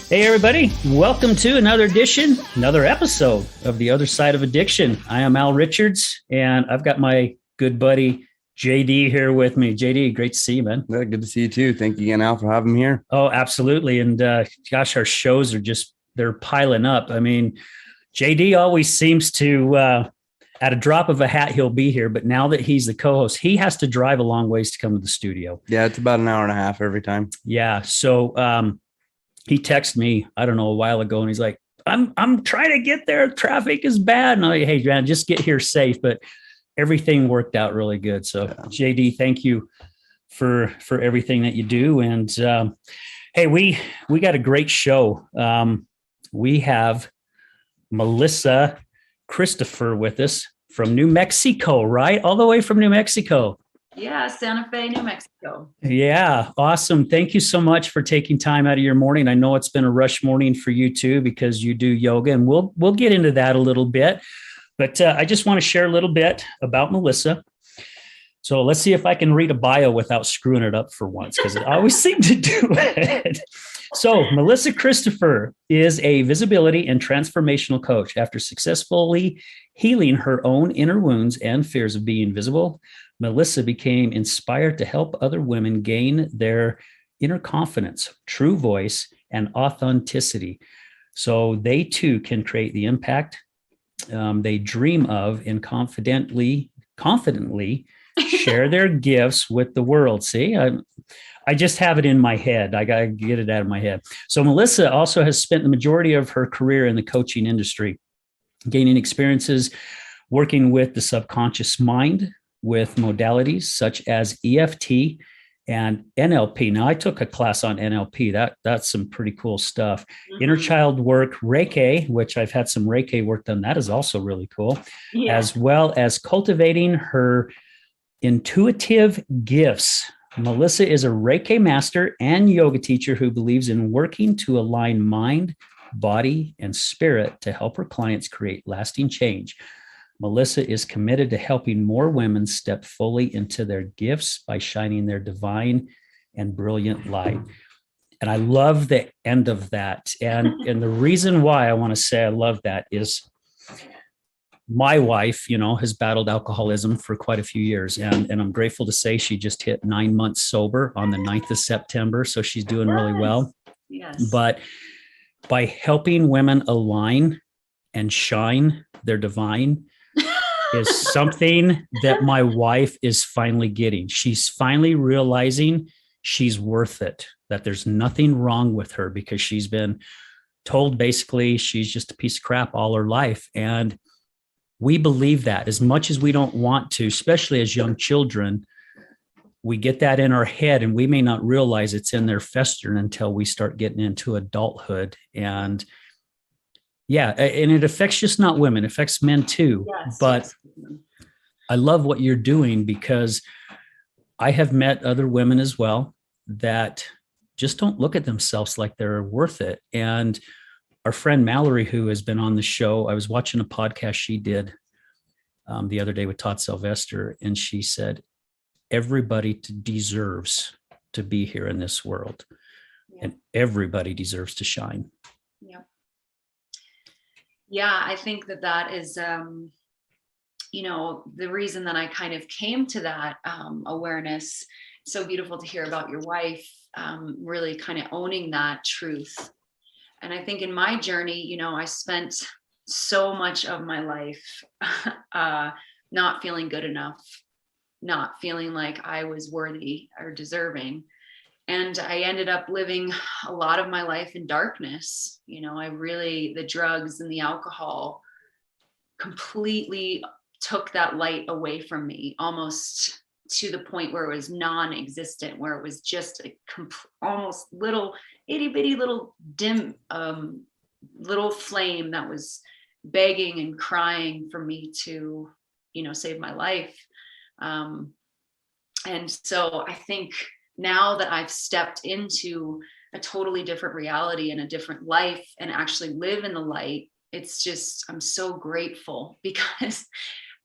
Hey everybody, welcome to another episode of The Other Side of Addiction. I am Al Richards, and I've got my good buddy JD here with me. JD, great to see you, man. Yeah, good to see you too. Thank you again, Al, for having me here. Oh, absolutely. And gosh, our shows are they're piling up. I mean, JD always seems to, at a drop of a hat, he'll be here. But now that he's the co-host, he has to drive a long ways to come to the studio. Yeah, it's about an hour and a half every time. Yeah. So, he texted me, I don't know, a while ago, and he's like, I'm trying to get there. Traffic is bad. And I'm like, hey, man, just get here safe. But everything worked out really good. So JD, thank you for everything that you do. And hey, we got a great show. We have Melissa Christopher with us from New Mexico, right? All the way from New Mexico. Yeah, Santa Fe, New Mexico. Yeah, awesome. Thank you so much for taking time out of your morning. I know it's been a rush morning for you too, because you do yoga, and we'll get into that a little bit. But I just want to share a little bit about Melissa. So let's see if I can read a bio without screwing it up for once, because I always seem to do it. So Melissa Christopher is a visibility and transformational coach. After successfully healing her own inner wounds and fears of being visible, Melissa became inspired to help other women gain their inner confidence, true voice, and authenticity, so they too can create the impact they dream of and confidently share their gifts with the world. See, I just have it in my head. I got to get it out of my head. So Melissa also has spent the majority of her career in the coaching industry, gaining experiences working with the subconscious mind with modalities such as EFT and NLP. Now, I took a class on NLP. That's some pretty cool stuff. Mm-hmm. Inner child work, Reiki, which I've had some Reiki work done. That is also really cool, as well as cultivating her intuitive gifts. Melissa is a Reiki master and yoga teacher who believes in working to align mind, body, and spirit to help her clients create lasting change. Melissa is committed to helping more women step fully into their gifts by shining their divine and brilliant light. And I love the end of that. And the reason why I want to say I love that is my wife, has battled alcoholism for quite a few years. And I'm grateful to say she just hit 9 months sober on the 9th of September. So she's doing really well. Yes. But by helping women align and shine their divine is something that my wife is finally getting. She's finally realizing she's worth it, that there's nothing wrong with her, because she's been told basically she's just a piece of crap all her life. And we believe that as much as we don't want to, especially as young children. We get that in our head, and we may not realize it's in there festering until we start getting into adulthood. And and it affects just not women, it affects men too. Yes, but I love what you're doing, because I have met other women as well that just don't look at themselves like they're worth it. And our friend Mallory, who has been on the show, I was watching a podcast she did the other day with Todd Sylvester, and she said, everybody deserves to be here in this world, and everybody deserves to shine. Yeah. Yeah, I think that is, the reason that I kind of came to that awareness. So beautiful to hear about your wife really kind of owning that truth. And I think in my journey, I spent so much of my life not feeling good enough, not feeling like I was worthy or deserving. And I ended up living a lot of my life in darkness. The drugs and the alcohol completely took that light away from me, almost to the point where it was non-existent, where it was just a almost little itty bitty little dim little flame that was begging and crying for me to, save my life. And so I think now that I've stepped into a totally different reality and a different life and actually live in the light, I'm so grateful, because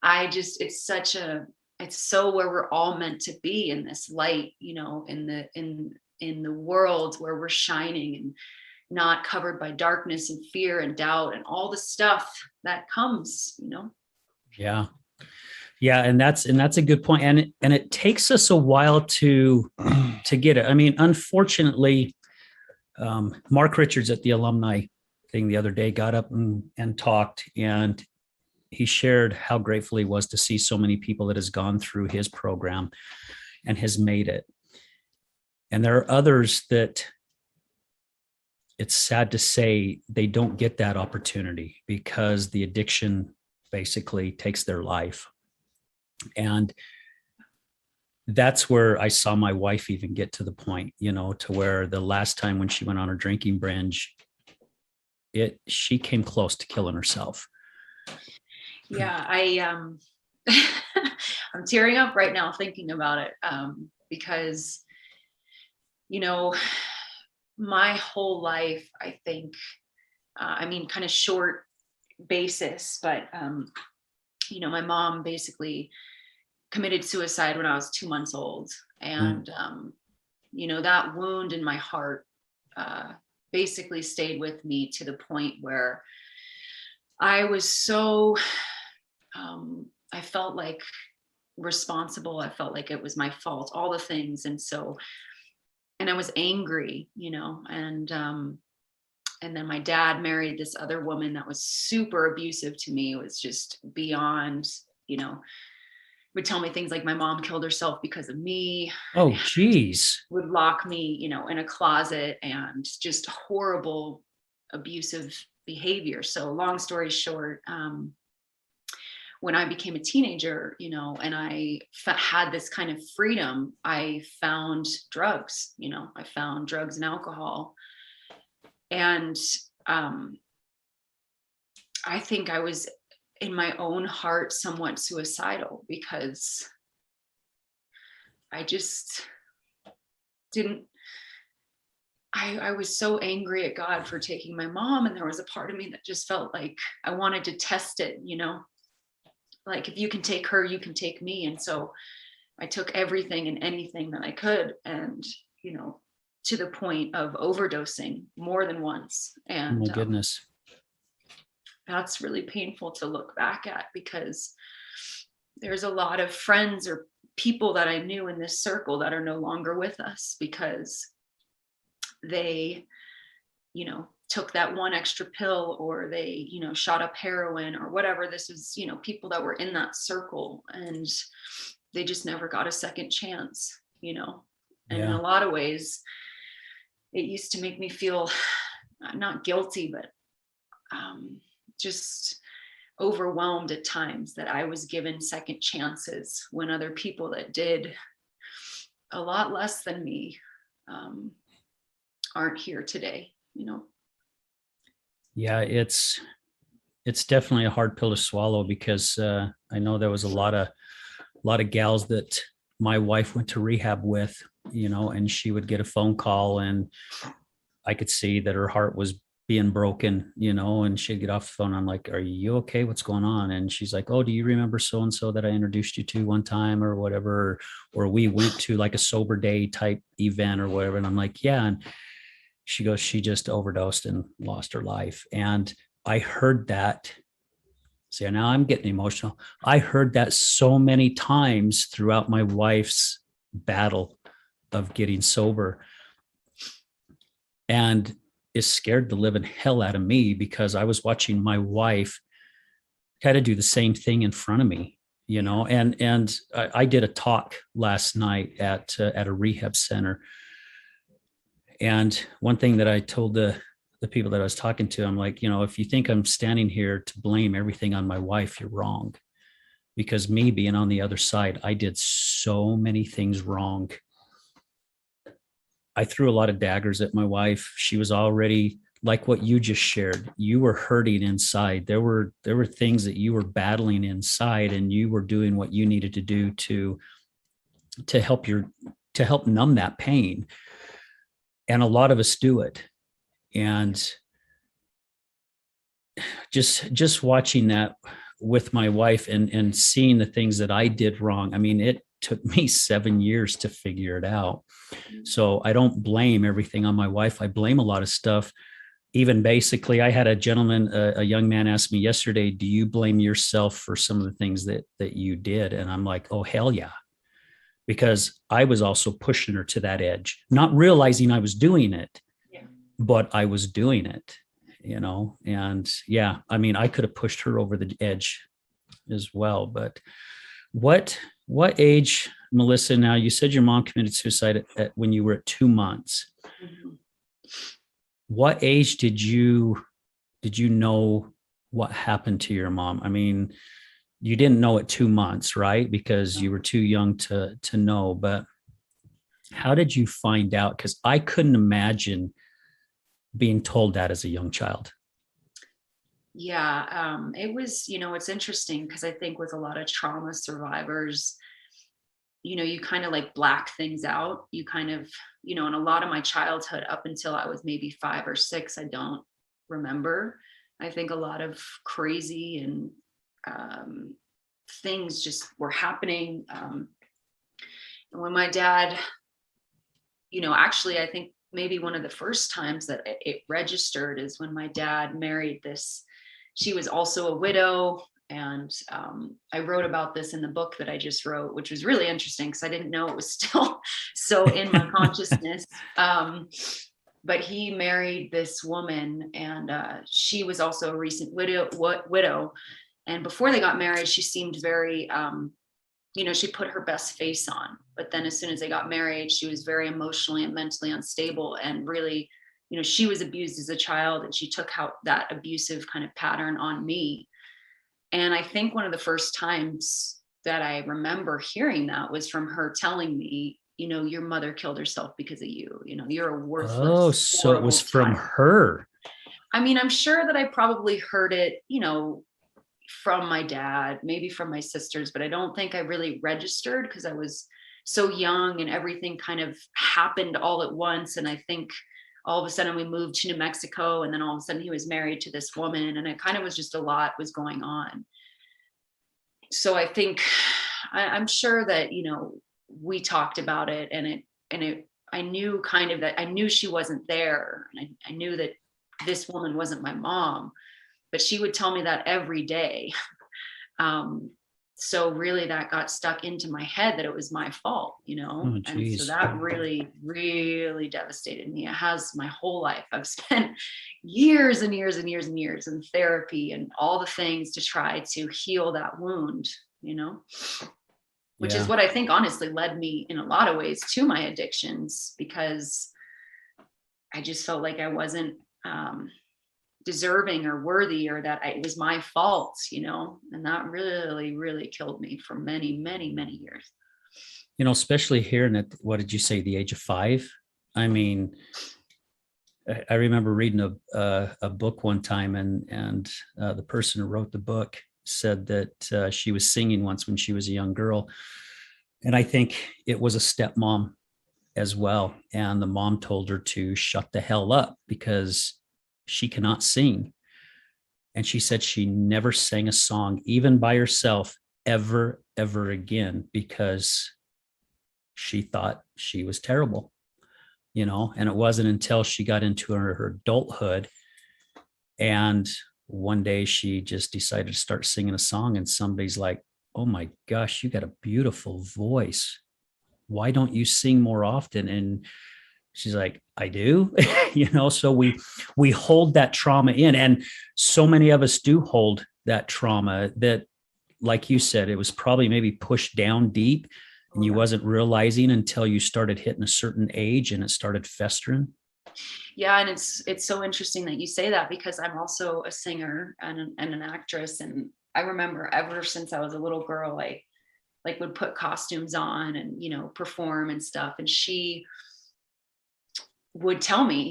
it's such a it's so where we're all meant to be, in this light, you know, in the world where we're shining and not covered by darkness and fear and doubt and all the stuff that comes, you know. Yeah. Yeah. And that's a good point. And it takes us a while to get it. I mean, unfortunately, Mark Richards at the alumni thing the other day got up and talked, and he shared how grateful he was to see so many people that has gone through his program and has made it. And there are others that, it's sad to say, they don't get that opportunity because the addiction basically takes their life. And that's where I saw my wife even get to the point, you know, to where the last time when she went on her drinking binge, she came close to killing herself. Yeah, I'm tearing up right now thinking about it, because, you know, my whole life, I think, I mean, kind of short basis, but, you know, my mom basically committed suicide when I was 2 months old. And, you know, that wound in my heart basically stayed with me to the point where I was so, I felt like responsible. I felt like it was my fault, all the things. And so, and I was angry, you know, and then my dad married this other woman that was super abusive to me. It was just beyond, you know, would tell me things like my mom killed herself because of me. Oh, geez. Would lock me, you know, in a closet, and just horrible abusive behavior. So long story short, when I became a teenager, you know, and I had this kind of freedom, I found drugs, you know, I found drugs and alcohol. And I think I was in my own heart somewhat suicidal, because I just didn't, I was so angry at God for taking my mom. And there was a part of me that just felt like I wanted to test it, you know, like, if you can take her, you can take me. And so I took everything and anything that I could, and, you know, to the point of overdosing more than once. And oh my goodness. That's really painful to look back at, because there's a lot of friends or people that I knew in this circle that are no longer with us because they, you know, took that one extra pill, or they, you know, shot up heroin or whatever. This is, you know, people that were in that circle, and they just never got a second chance, you know. And in a lot of ways, it used to make me feel not guilty, but just overwhelmed at times that I was given second chances when other people that did a lot less than me aren't here today, you know. Yeah, it's definitely a hard pill to swallow, because I know there was a lot of gals that my wife went to rehab with, you know, and she would get a phone call, and I could see that her heart was being broken, you know, and she'd get off the phone. I'm like, are you okay? What's going on? And she's like, oh, do you remember so-and-so that I introduced you to one time or whatever? Or we went to like a sober day type event or whatever. And I'm like, yeah. And she goes, she just overdosed and lost her life. And I heard that. See, now I'm getting emotional. I heard that so many times throughout my wife's battle of getting sober, and it scared the living hell out of me, because I was watching my wife kind of do the same thing in front of me, you know. And I did a talk last night at a rehab center. And one thing that I told the people that I was talking to, I'm like, you know, if you think I'm standing here to blame everything on my wife, you're wrong. Because me being on the other side, I did so many things wrong. I threw a lot of daggers at my wife. She was already, like what you just shared, you were hurting inside. There were things that you were battling inside, and you were doing what you needed to do to help numb that pain. And a lot of us do it. And just watching that with my wife and seeing the things that I did wrong. I mean, it took me 7 years to figure it out. So I don't blame everything on my wife. I blame a lot of stuff. Even basically, I had a gentleman, a young man asked me yesterday, do you blame yourself for some of the things that you did? And I'm like, oh, hell yeah. Because I was also pushing her to that edge, not realizing I was doing it, Yeah. but I was doing it, and yeah, I mean, I could have pushed her over the edge as well. But what age, Melissa, now you said your mom committed suicide when you were at 2 months. Mhm. What age did you know what happened to your mom? I mean, you didn't know at 2 months, right? Because you were too young to know, but how did you find out? Because I couldn't imagine being told that as a young child. Yeah, it was, it's interesting because I think with a lot of trauma survivors, you kind of like black things out. You kind of, in a lot of my childhood up until I was maybe 5 or 6, I don't remember. I think a lot of crazy and things just were happening. And when my dad, actually, I think maybe one of the first times that it registered is when my dad married this. She was also a widow. And I wrote about this in the book that I just wrote, which was really interesting because I didn't know it was still so in my consciousness. But he married this woman, and she was also a recent widow. And before they got married, she seemed very, she put her best face on. But then as soon as they got married, she was very emotionally and mentally unstable, and really, she was abused as a child, and she took out that abusive kind of pattern on me. And I think one of the first times that I remember hearing that was from her telling me, your mother killed herself because of you. You're a worthless. Oh, so it was from child. her. I mean, I'm sure that I probably heard it, from my dad, maybe from my sisters, but I don't think I really registered because I was so young and everything kind of happened all at once. And I think all of a sudden we moved to New Mexico, and then all of a sudden he was married to this woman, and it kind of was just a lot was going on. So I think I'm sure that, we talked about it, and I knew kind of that I knew she wasn't there. And I knew that this woman wasn't my mom, but she would tell me that every day. So really that got stuck into my head that it was my fault, Oh, and so geez. that really, really devastated me. It has my whole life. I've spent years and years and years and years in therapy and all the things to try to heal that wound, which is Yeah. what I think honestly led me in a lot of ways to my addictions, because I just felt like I wasn't deserving or worthy, or that it was my fault, and that really, really killed me for many, many, many years. Especially hearing at, what did you say, the age of 5? I mean, I remember reading a book one time, and the person who wrote the book said that she was singing once when she was a young girl. And I think it was a stepmom as well. And the mom told her to shut the hell up because she cannot sing. And she said she never sang a song, even by herself, ever again, because she thought she was terrible, and it wasn't until she got into her adulthood, and one day she just decided to start singing a song, and somebody's like, oh my gosh, you got a beautiful voice. Why don't you sing more often? And she's like, I do. So we hold that trauma in, and so many of us do hold that trauma that, like you said, it was probably maybe pushed down deep, and you wasn't realizing until you started hitting a certain age and it started festering. Yeah, and it's so interesting that you say that, because I'm also a singer and an actress, and I remember ever since I was a little girl, I like would put costumes on and perform and stuff, and she would tell me,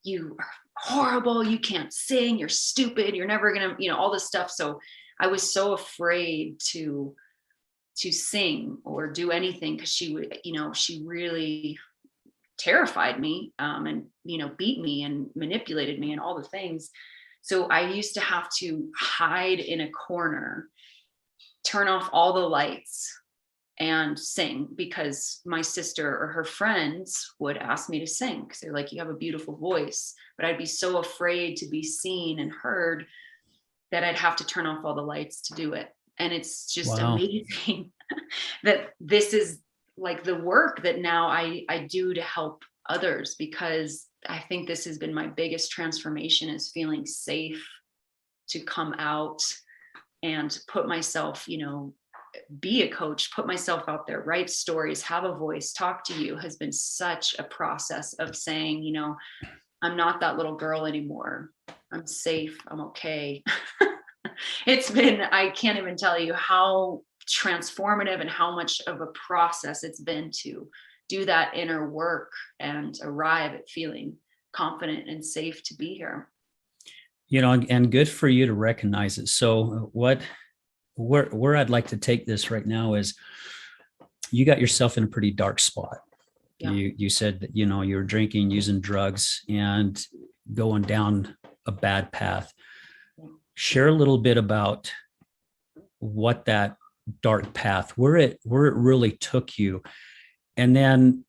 you are horrible, you can't sing, you're stupid, you're never gonna, all this stuff. So I was so afraid to sing or do anything, because she would, she really terrified me, and beat me and manipulated me and all the things. So I used to have to hide in a corner, turn off all the lights, and sing, because my sister or her friends would ask me to sing because they're like, you have a beautiful voice. But I'd be so afraid to be seen and heard that I'd have to turn off all the lights to do it. And it's just Wow. amazing that this is like the work that now I do to help others, because I think this has been my biggest transformation, is feeling safe to come out and put myself, be a coach, put myself out there, write stories, have a voice, talk to you, has been such a process of saying, I'm not that little girl anymore. I'm safe. I'm okay. It's been, I can't even tell you how transformative and how much of a process it's been to do that inner work and arrive at feeling confident and safe to be here. And good for you to recognize it. So where I'd like to take this right now is, you got yourself in a pretty dark spot. Yeah. You said that, you were drinking, using drugs, and going down a bad path. Share a little bit about what that dark path, where it really took you. And then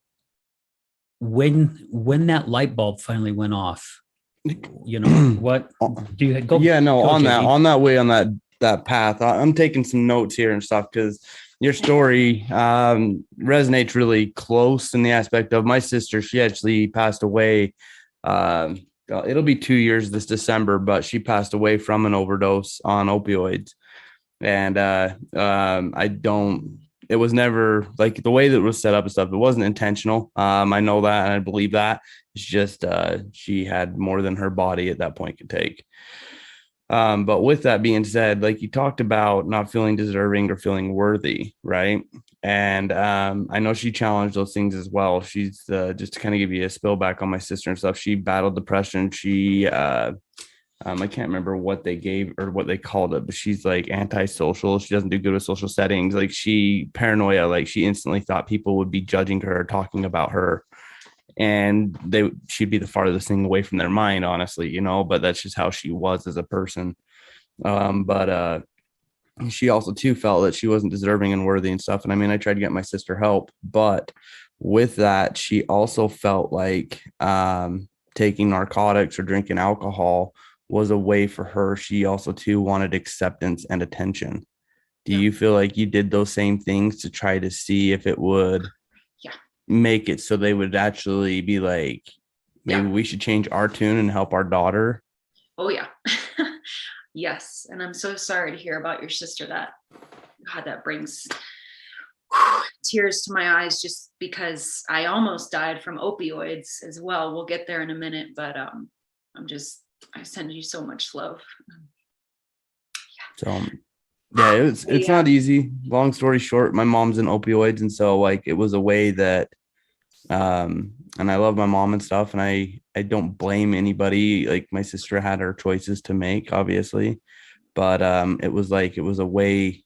when that light bulb finally went off, what do you go? Yeah, no, go, on JD. that way, on that path, I'm taking some notes here and stuff, because your story resonates really close in the aspect of my sister. She actually passed away. It'll be 2 years this December, but she passed away from an overdose on opioids. And it was never like the way that it was set up and stuff. It wasn't intentional. I know that, and I believe that. It's just she had more than her body at that point could take. But with that being said, like you talked about not feeling deserving or feeling worthy, right? And I know she challenged those things as well. She's just to kind of give you a spill back on my sister and stuff. She battled depression. She I can't remember what they gave or what they called it, but she's like antisocial. She doesn't do good with social settings. Like she paranoia, like she instantly thought people would be judging her, talking about her, and she'd be the farthest thing away from their mind, honestly, but that's just how she was as a person. But she also too felt that she wasn't deserving and worthy and stuff. And I mean, I tried to get my sister help, but with that, she also felt like taking narcotics or drinking alcohol was a way for her. She also too wanted acceptance and attention. Do you feel like you did those same things to try to see if it would make it so they would actually be like, maybe we should change our tune and help our daughter? Oh yeah. Yes. And I'm so sorry to hear about your sister. That brings tears to my eyes, just because I almost died from opioids as well. We'll get there in a minute, but I send you so much love. So yeah, it's not easy. Long story short, my mom's in opioids, and so like it was a way that and I love my mom and stuff, and I don't blame anybody. Like my sister had her choices to make, obviously, but it was a way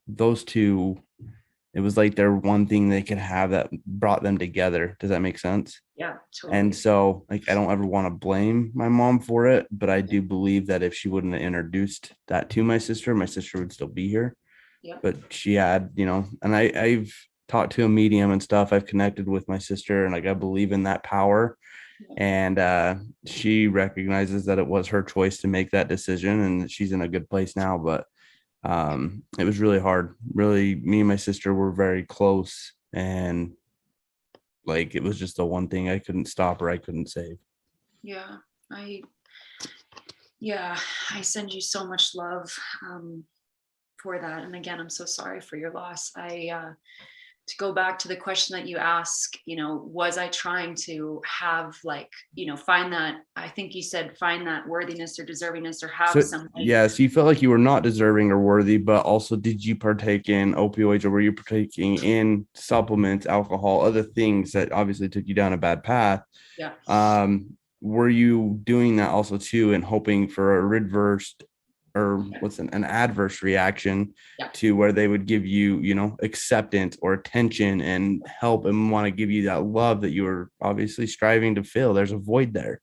those two, it was like their one thing they could have that brought them together. Does that make sense? Yeah, totally. And so like I don't ever want to blame my mom for it, but I do believe that if she wouldn't have introduced that to my sister would still be here. Yeah. But she had, and I've talked to a medium and stuff. I've connected with my sister, and like I believe in that power. And she recognizes that it was her choice to make that decision, and she's in a good place now. But it was really hard. Really, me and my sister were very close, and like it was just the one thing I couldn't stop or I couldn't save. Yeah, I send you so much love for that. And again, I'm so sorry for your loss. To go back to the question that you asked, was I trying to have find that, I think you said, find that worthiness or deservingness, or have something. Yeah. So you felt like you were not deserving or worthy, but also did you partake in opioids, or were you partaking in supplements, alcohol, other things that obviously took you down a bad path? Yeah. Were you doing that also too, and hoping for a reversed or an adverse reaction to where they would give you, acceptance or attention and help and want to give you that love that you were obviously striving to fill? There's a void there.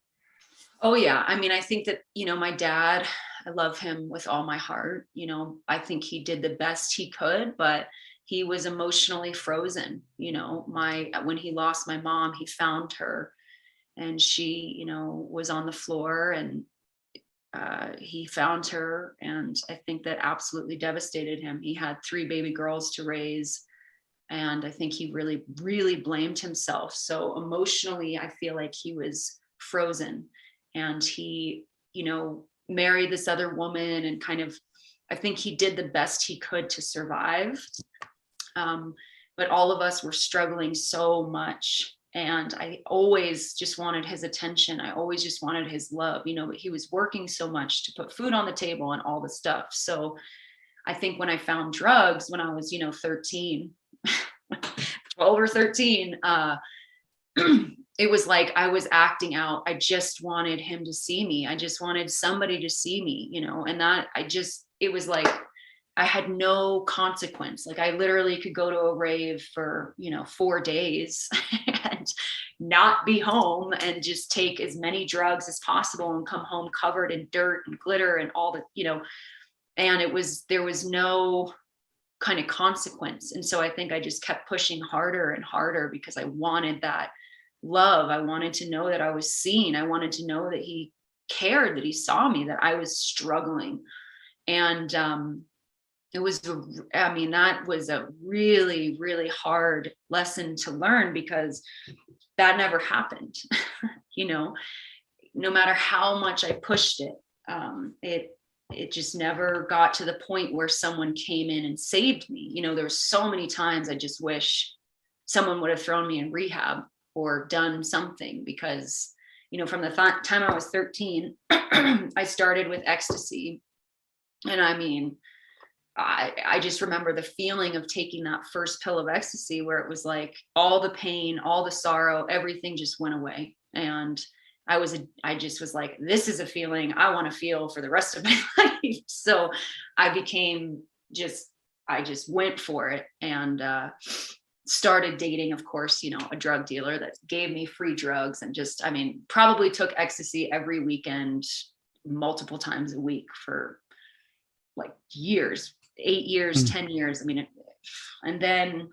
Oh yeah. I mean, I think that, my dad, I love him with all my heart. I think he did the best he could, but he was emotionally frozen. When he lost my mom, he found her, and she, was on the floor, and he found her. And I think that absolutely devastated him. He had 3 baby girls to raise. And I think he really, really blamed himself. So emotionally, I feel like he was frozen, and he, married this other woman, and kind of, I think he did the best he could to survive. But all of us were struggling so much. And I always just wanted his attention. I always just wanted his love, but he was working so much to put food on the table and all the stuff. So I think when I found drugs when I was, 13, 12 or 13, it was like I was acting out. I just wanted him to see me. I just wanted somebody to see me, and that it was like I had no consequence. Like I literally could go to a rave for, 4 days and not be home, and just take as many drugs as possible and come home covered in dirt and glitter and all the, and there was no kind of consequence. And so I think I just kept pushing harder and harder because I wanted that love. I wanted to know that I was seen. I wanted to know that he cared, that he saw me, that I was struggling. And that was a really, really hard lesson to learn, because that never happened. No matter how much I pushed it, it just never got to the point where someone came in and saved me. There were so many times I just wish someone would have thrown me in rehab or done something, because, from the time I was 13, I started with ecstasy. And I mean, I just remember the feeling of taking that first pill of ecstasy, where it was like all the pain, all the sorrow, everything just went away. And I just was like, this is a feeling I want to feel for the rest of my life. So I just went for it, and started dating, of course, a drug dealer that gave me free drugs, and probably took ecstasy every weekend, multiple times a week for like years, 8 years, 10 years. And then,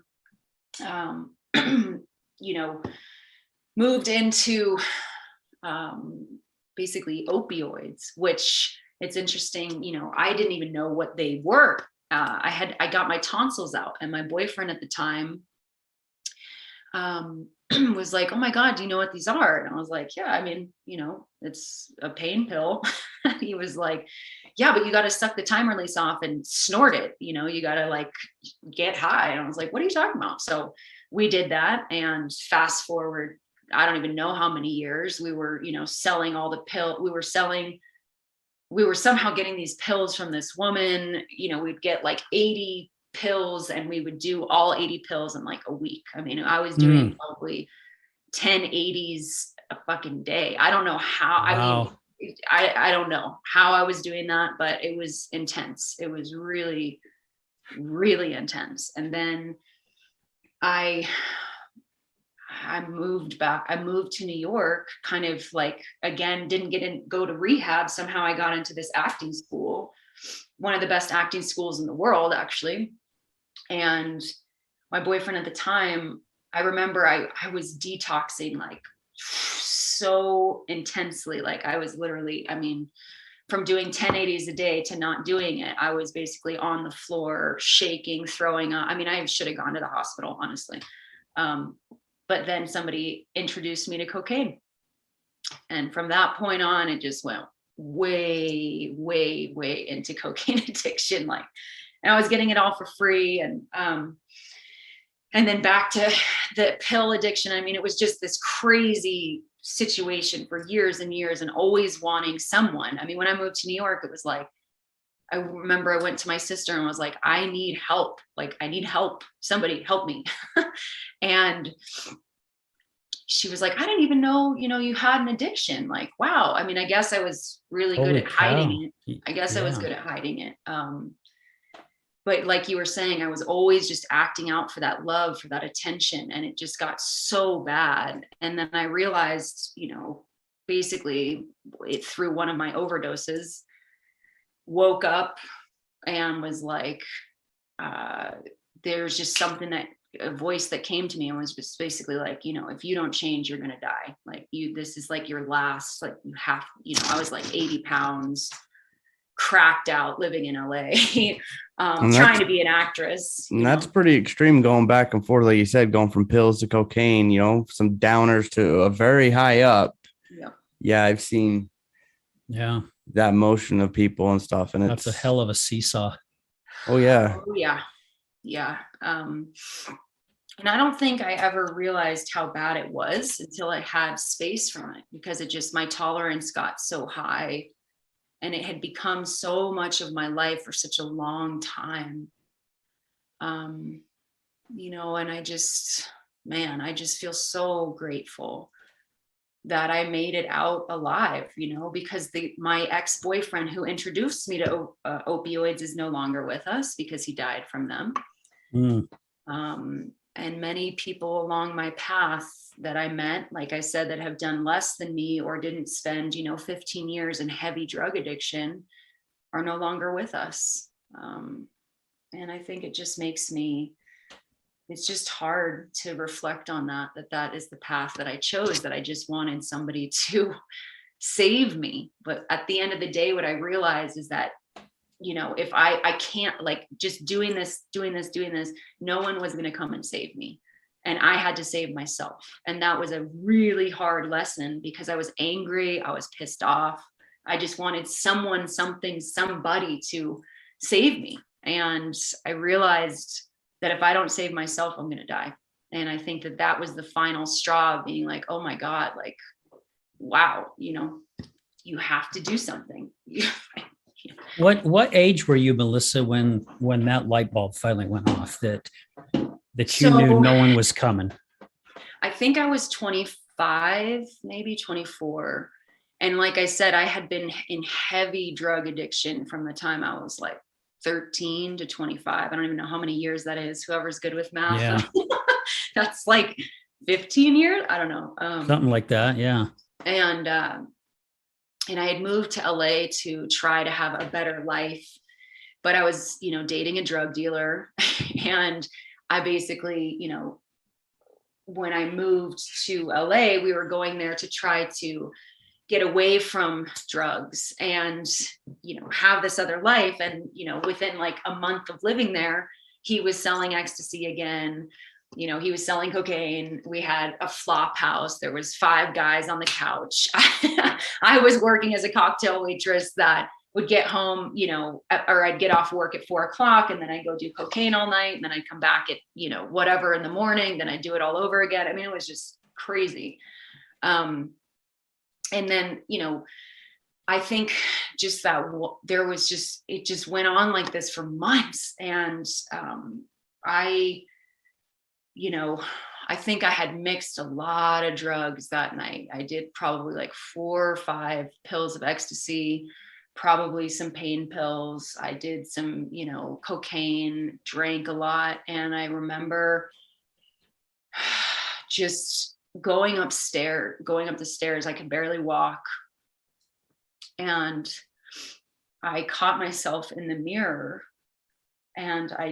moved into basically opioids, which it's interesting, I didn't even know what they were. I got my tonsils out, and my boyfriend at the time was like, oh my God, do you know what these are? And I was like, yeah, it's a pain pill. He was like, yeah, but you got to suck the time release off and snort it. You got to like get high. And I was like, what are you talking about? So we did that, and fast forward, I don't even know how many years, we were, selling all the pill. We were somehow getting these pills from this woman. We'd get like 80 pills, and we would do all 80 pills in like a week. I was doing probably 10 80s a fucking day. I don't know how. Wow. I don't know how I was doing that, but it was intense. It was really, really intense. And then I moved back. I moved to New York, kind of like, again, didn't go to rehab. Somehow I got into this acting school, one of the best acting schools in the world, actually. And my boyfriend at the time, I remember I was detoxing like so intensely. Like I was literally, from doing 1080s a day to not doing it, I was basically on the floor, shaking, throwing up. I should have gone to the hospital, honestly. But then somebody introduced me to cocaine. And from that point on, it just went way, way, way into cocaine addiction. Like, and I was getting it all for free. And then back to the pill addiction. It was just this crazy situation for years and years, and always wanting someone. When I moved to New York, it was like, I remember I went to my sister and was like, I need help. Like, I need help. Somebody help me. And she was like, I didn't even know, you had an addiction. Like, wow. I guess I was really good at hiding it. I was good at hiding it. But like you were saying, I was always just acting out for that love, for that attention. And it just got so bad. And then I realized, basically through one of my overdoses, woke up and was like, there's just something that a voice that came to me and was just basically like, you know, if you don't change, you're going to die. Like this is like your last, like you have, you know, I was like 80 pounds, cracked out, living in LA, trying to be an actress. And that's pretty extreme, going back and forth, like you said, going from pills to cocaine, you know, some downers to a very high up. Yeah, I've seen that motion of people and stuff, and that's a hell of a seesaw. Oh yeah. And I don't think I ever realized how bad it was until I had space from it, because it just, my tolerance got so high and it had become so much of my life for such a long time. You know, and I just feel so grateful that I made it out alive, you know, because my ex-boyfriend who introduced me to opioids is no longer with us because he died from them. And many people along my path that I met, like I said, that have done less than me or didn't spend, you know, 15 years in heavy drug addiction are no longer with us. And I think it just makes me, it's just hard to reflect on that is the path that I chose, that I just wanted somebody to save me. But at the end of the day, what I realized is that, you know, if I can't, like, just doing this, no one was going to come and save me. And I had to save myself. And that was a really hard lesson because I was angry. I was pissed off. I just wanted someone, something, somebody to save me. And I realized that if I don't save myself, I'm going to die. And I think that was the final straw of being like, oh my God, like, wow, you know, you have to do something. What age were you, Melissa, when that light bulb finally went off that you knew no one was coming? I think I was 25, maybe 24. And like I said, I had been in heavy drug addiction from the time I was like 13 to 25. I don't even know how many years that is. Whoever's good with math. Yeah. That's like 15 years. I don't know. Something like that. Yeah. And I had moved to LA to try to have a better life, but I was, you know, dating a drug dealer. And I basically, you know, when I moved to LA, we were going there to try to get away from drugs and, you know, have this other life. And, you know, within like a month of living there, he was selling ecstasy again. You know, he was selling cocaine. We had a flop house. There was 5 guys on the couch. I was working as a cocktail waitress that would get home, you know, or I'd get off work at 4:00 and then I'd go do cocaine all night. And then I'd come back at, you know, whatever in the morning. Then I'd do it all over again. I mean, it was just crazy. And then, you know, I think just that there was just, it just went on like this for months. And you know, I think I had mixed a lot of drugs that night. I did probably like 4 or 5 pills of ecstasy, probably some pain pills. I did some, you know, cocaine, drank a lot. And I remember just going up the stairs. I could barely walk. And I caught myself in the mirror and I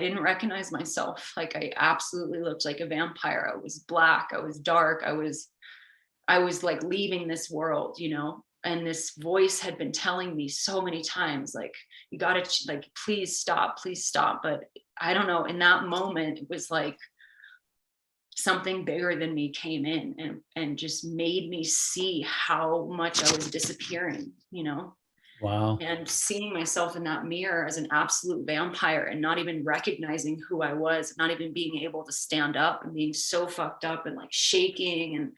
didn't recognize myself. Like I absolutely looked like a vampire. I was black. I was dark. I was like leaving this world, you know, and this voice had been telling me so many times, like, you got to like, please stop. But I don't know. In that moment, it was like something bigger than me came in and just made me see how much I was disappearing, you know? Wow. And seeing myself in that mirror as an absolute vampire and not even recognizing who I was, not even being able to stand up and being so fucked up and like shaking and,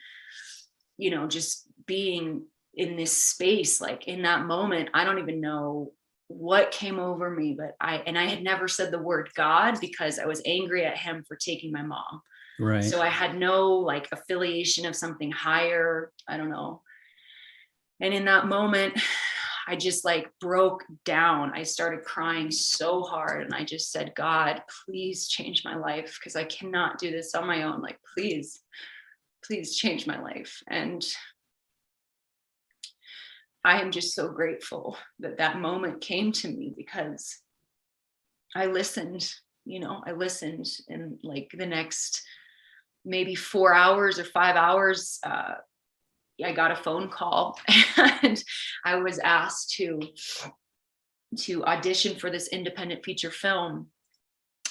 you know, just being in this space, like in that moment, I don't even know what came over me, but I had never said the word God because I was angry at him for taking my mom. Right. So I had no like affiliation of something higher. I don't know. And in that moment, I just like broke down. I started crying so hard and I just said, God, please change my life because I cannot do this on my own. Like, please. please change my life. And I am just so grateful that that moment came to me, because I listened, I listened, and like the next maybe 4 hours or 5 hours, I got a phone call and I was asked to audition for this independent feature film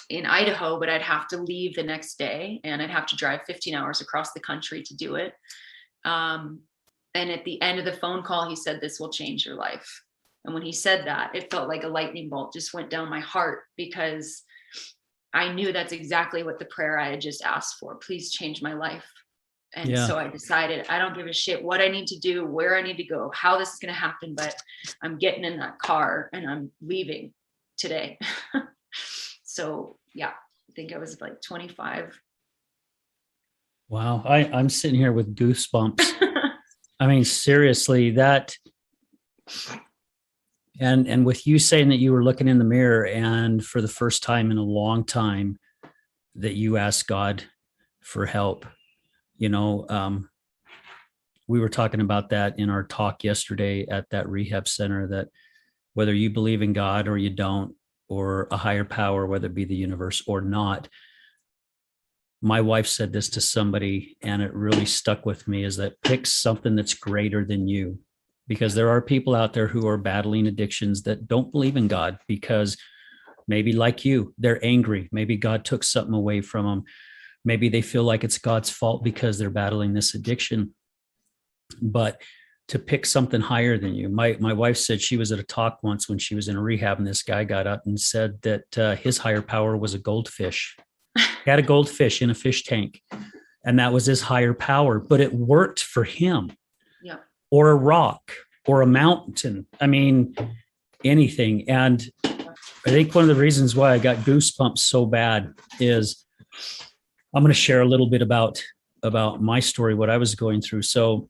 in Idaho, but I'd have to leave the next day and I'd have to drive 15 hours across the country to do it. And at the end of the phone call, he said, "This will change your life." And when he said that, it felt like a lightning bolt just went down my heart, because I knew that's exactly what the prayer I had just asked for. Please change my life. And Yeah. so I decided, I don't give a shit what I need to do, where I need to go, how this is going to happen, but I'm getting in that car and I'm leaving today. So yeah, I think I was like 25. Wow. I'm sitting here with goosebumps. I mean, seriously, that, and with you saying that you were looking in the mirror and for the first time in a long time that you asked God for help, we were talking about that in our talk yesterday at that rehab center, that whether you believe in God or you don't, or a higher power, whether it be the universe or not, my wife said this to somebody and it really stuck with me, is that pick something that's greater than you, because there are people out there who are battling addictions that don't believe in God, because maybe like you, they're angry. Maybe God took something away from them. Maybe they feel like it's God's fault because they're battling this addiction. But to pick something higher than you. My wife said she was at a talk once when she was in a rehab, and this guy got up and said that his higher power was a goldfish. He had a goldfish in a fish tank, and that was his higher power, but it worked for him. Yeah. Or a rock or a mountain. I mean, anything. And I think one of the reasons why I got goosebumps so bad is I'm going to share a little bit about my story, what I was going through. So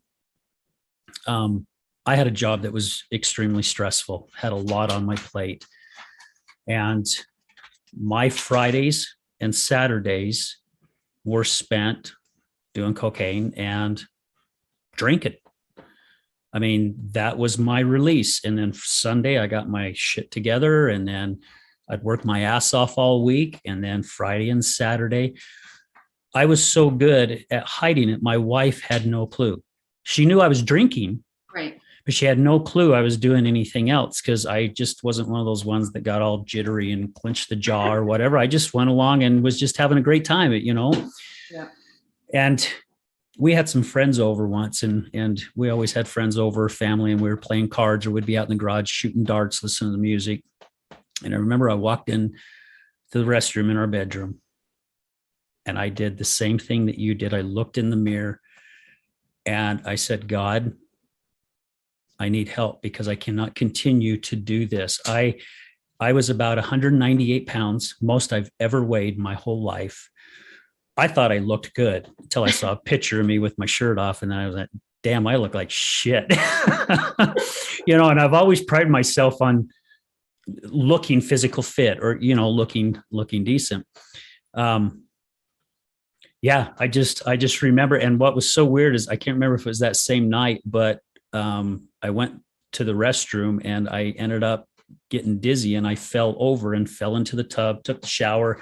I had a job that was extremely stressful, had a lot on my plate. And my Fridays and Saturdays were spent doing cocaine and drinking. I mean, that was my release. And then Sunday, I got my shit together, and then I'd work my ass off all week. And then Friday and Saturday, I was so good at hiding it. My wife had no clue. She knew I was drinking, Right. but she had no clue I was doing anything else, because I just wasn't one of those ones that got all jittery and clenched the jaw or whatever. I just went along and was just having a great time, Yeah. And we had some friends over once, and we always had friends over, family, and we were playing cards, or we'd be out in the garage shooting darts, listening to the music. And I remember I walked in to the restroom in our bedroom, and I did the same thing that you did. I looked in the mirror and I said, "God, I need help, because I cannot continue to do this." I was about 198 pounds, most I've ever weighed my whole life. I thought I looked good until I saw a picture of me with my shirt off. And then I was like, damn, I look like shit. And I've always prided myself on looking physical fit, or, looking decent. Yeah, I just remember. And what was so weird is I can't remember if it was that same night, but I went to the restroom and I ended up getting dizzy, and I fell over and fell into the tub, took the shower,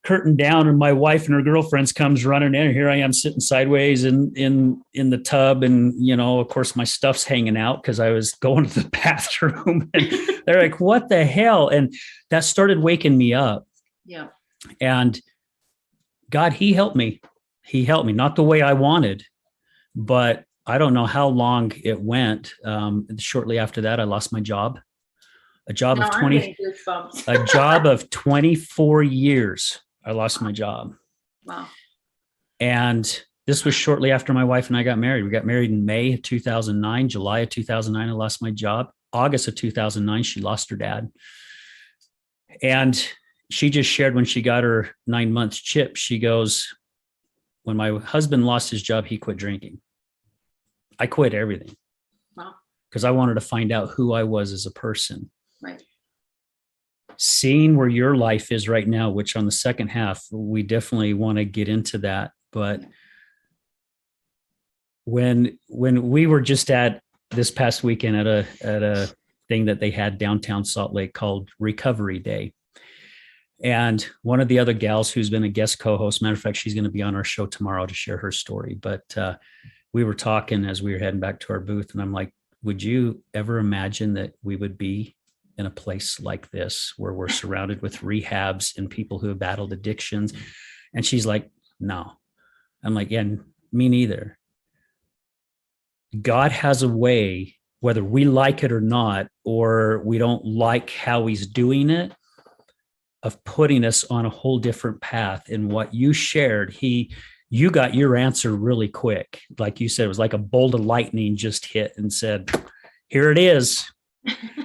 curtain down, and my wife and her girlfriends comes running in. Here I am sitting sideways in the tub, and of course my stuff's hanging out because I was going to the bathroom. And they're like, "What the hell?" And that started waking me up. Yeah. And God, He helped me. He helped me, not the way I wanted, but I don't know how long it went. Shortly after that, I lost my job. A job Now of I'm 20, getting goosebumps. a job of 24 years. I lost my job. Wow. And this was shortly after my wife and I got married. We got married in May of 2009. July of 2009, I lost my job. August of 2009, she lost her dad. And she just shared when she got her 9 months chip, she goes, "When my husband lost his job, he quit drinking. I quit everything." Wow. Because I wanted to find out who I was as a person. Right. Seeing where your life is right now, which on the second half, we definitely want to get into that. But when we were just at this past weekend at a thing that they had downtown Salt Lake called Recovery Day. And one of the other gals who's been a guest co-host, matter of fact, she's going to be on our show tomorrow to share her story. But we were talking as we were heading back to our booth, and I'm like, would you ever imagine that we would be in a place like this where we're surrounded with rehabs and people who have battled addictions? And she's like, no. I'm like, yeah, me neither. God has a way, whether we like it or not, or we don't like how he's doing it, of putting us on a whole different path. And what you shared, you got your answer really quick. Like you said, it was like a bolt of lightning just hit and said, here it is.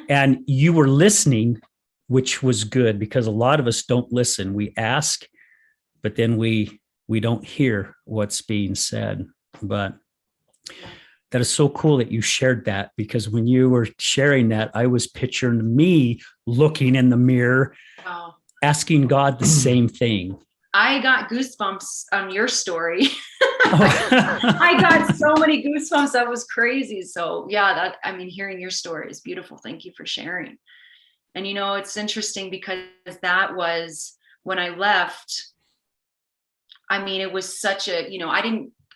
And you were listening, which was good, because a lot of us don't listen. We ask, but then we don't hear what's being said. But that is so cool that you shared that, because when you were sharing that, I was picturing me looking in the mirror, Wow. asking God the same thing. I got goosebumps on your story. I got so many goosebumps. That was crazy. So yeah, hearing your story is beautiful. Thank you for sharing. And, it's interesting because that was when I left. It was such a,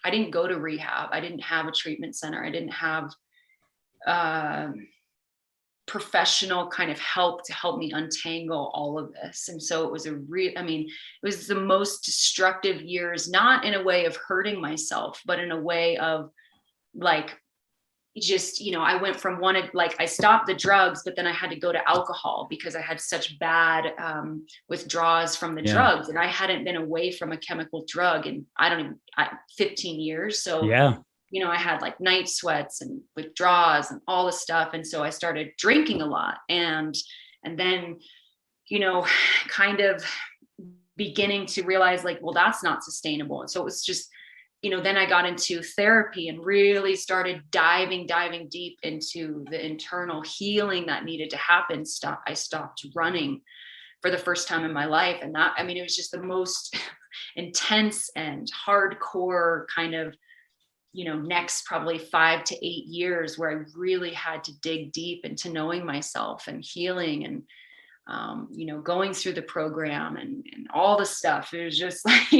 I didn't go to rehab. I didn't have a treatment center. I didn't have professional kind of help to help me untangle all of this. And so it was it was the most destructive years, not in a way of hurting myself, but in a way of like, just, I went from I stopped the drugs, but then I had to go to alcohol because I had such bad withdrawals from the drugs. And I hadn't been away from a chemical drug in 15 years. So yeah. I had like night sweats and withdrawals and all this stuff. And so I started drinking a lot and then, kind of beginning to realize like, well, that's not sustainable. And so it was just, then I got into therapy and really started diving deep into the internal healing that needed to happen. I stopped running for the first time in my life. And that, it was just the most intense and hardcore kind of, next probably 5 to 8 years where I really had to dig deep into knowing myself and healing and, going through the program and all the stuff. It was just like,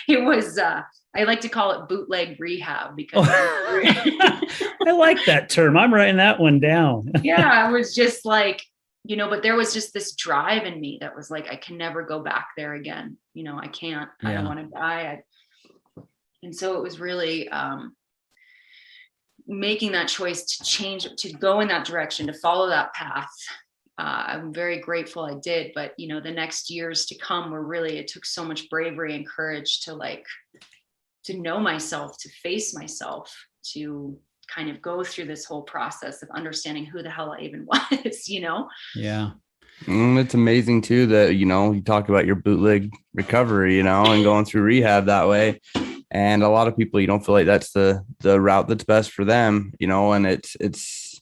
it was, I like to call it bootleg rehab because I like that term. I'm writing that one down. Yeah, I was just like, but there was just this drive in me that was like, I can never go back there again. I can't, I don't want to die. And so it was really making that choice to change, to go in that direction, to follow that path. I'm very grateful I did, but the next years to come were really, it took so much bravery and courage to know myself, to face myself, to kind of go through this whole process of understanding who the hell I even was, Yeah. It's amazing too that, you talk about your bootleg recovery, and going through rehab that way. And a lot of people, don't feel like that's the route that's best for them, and it's,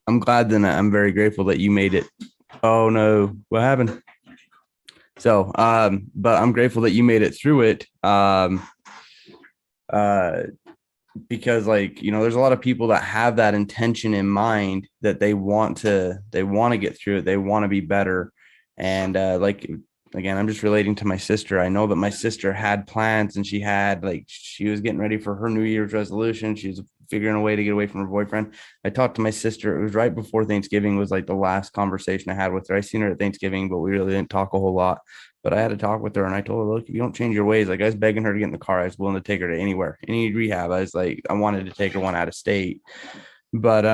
I'm glad that I'm very grateful that you made it. Oh no, what happened? So, but I'm grateful that you made it through it. Because there's a lot of people that have that intention in mind that they want to get through it. They want to be better. And again, I'm just relating to my sister. I know that my sister had plans and she was getting ready for her New Year's resolution. She was figuring a way to get away from her boyfriend. I talked to my sister. It was right before Thanksgiving was like the last conversation I had with her. I seen her at Thanksgiving, but we really didn't talk a whole lot. But I had to talk with her and I told her, look, if you don't change your ways, like I was begging her to get in the car. I was willing to take her to anywhere, any rehab. I was like, I wanted to take her one out of state. But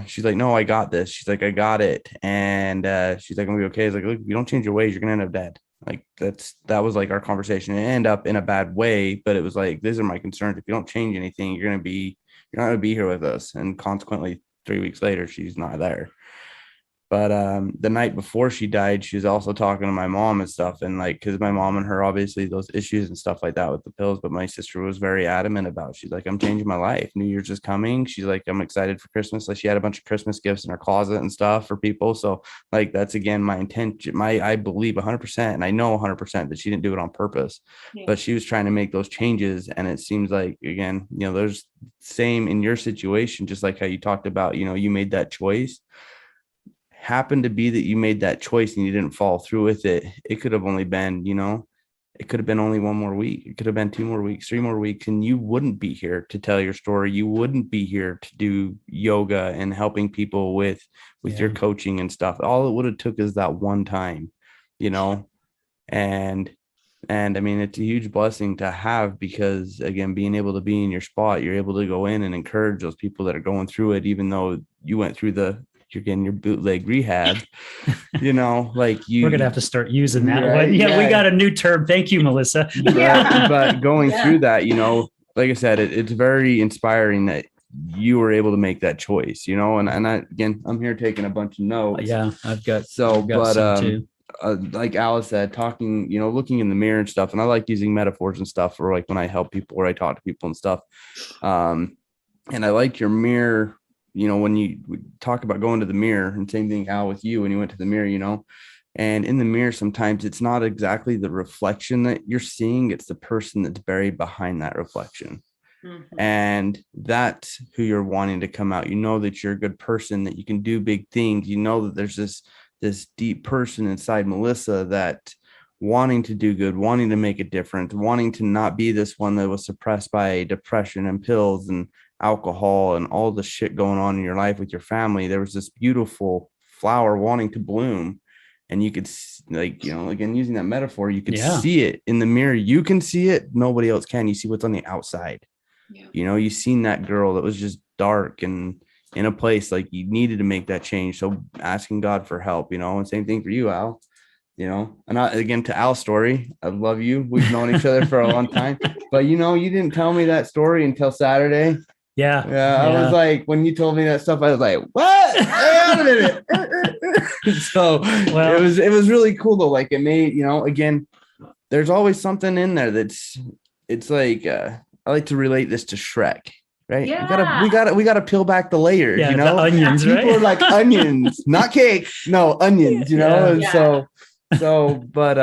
she's like, no, I got this. She's like, I got it. And she's like, I'm gonna be okay. I was like, look, if you don't change your ways, you're gonna end up dead. Like that was like our conversation. It ended up in a bad way, but it was like, these are my concerns. If you don't change anything, you're not gonna be here with us. And consequently, 3 weeks later, she's not there. But the night before she died, she was also talking to my mom and stuff. And like, because my mom and her, obviously, those issues and stuff like that with the pills. But my sister was very adamant about it. She's like, I'm changing my life. New Year's is coming. She's like, I'm excited for Christmas. Like, she had a bunch of Christmas gifts in her closet and stuff for people. So, like, that's again my intention. I believe 100%, and I know 100% that she didn't do it on purpose, but she was trying to make those changes. And it seems like, again, there's same in your situation, just like how you talked about, you made that choice. Happened to be that you made that choice and you didn't follow through with it. It could have only been, it could have been only one more week. It could have been 2 more weeks, 3 more weeks, and you wouldn't be here to tell your story. You wouldn't be here to do yoga and helping people with your coaching and stuff. All it would have took is that one time, and I mean, it's a huge blessing to have, because again, being able to be in your spot, you're able to go in and encourage those people that are going through it, even though you went through you're getting your bootleg rehab, like we're going to have to start using that right, one. Yeah, we got a new term. Thank you, Melissa. But going through that, like I said, it's very inspiring that you were able to make that choice, and I'm here taking a bunch of notes. Yeah, I've got some too. Like Alice said, talking, looking in the mirror and stuff. And I like using metaphors and stuff for like when I help people or I talk to people and stuff. And I like your mirror, when you talk about going to the mirror, and same thing, Al, with you, when you went to the mirror, and in the mirror, sometimes it's not exactly the reflection that you're seeing. It's the person that's buried behind that reflection. Mm-hmm. And that's who you're wanting to come out. That you're a good person, that you can do big things. That there's this deep person inside Melissa that wanting to do good, wanting to make a difference, wanting to not be this one that was suppressed by depression and pills and alcohol and all the shit going on in your life with your family. There was this beautiful flower wanting to bloom. And you could, like, again, using that metaphor, you could see it in the mirror. You can see it. Nobody else can. You see what's on the outside. Yeah. You seen that girl that was just dark and in a place like you needed to make that change. So asking God for help, and same thing for you, Al, and again, to Al's story, I love you. We've known each other for a long time, but you didn't tell me that story until Saturday. Yeah. I was like, when you told me that stuff, I was like, what? Wait a minute. So it was really cool though. Like it made, again, there's always something in there it's like, I like to relate this to Shrek. Right. Yeah. We gotta peel back the layers, the onions, people are like onions, not cake. No, onions, and but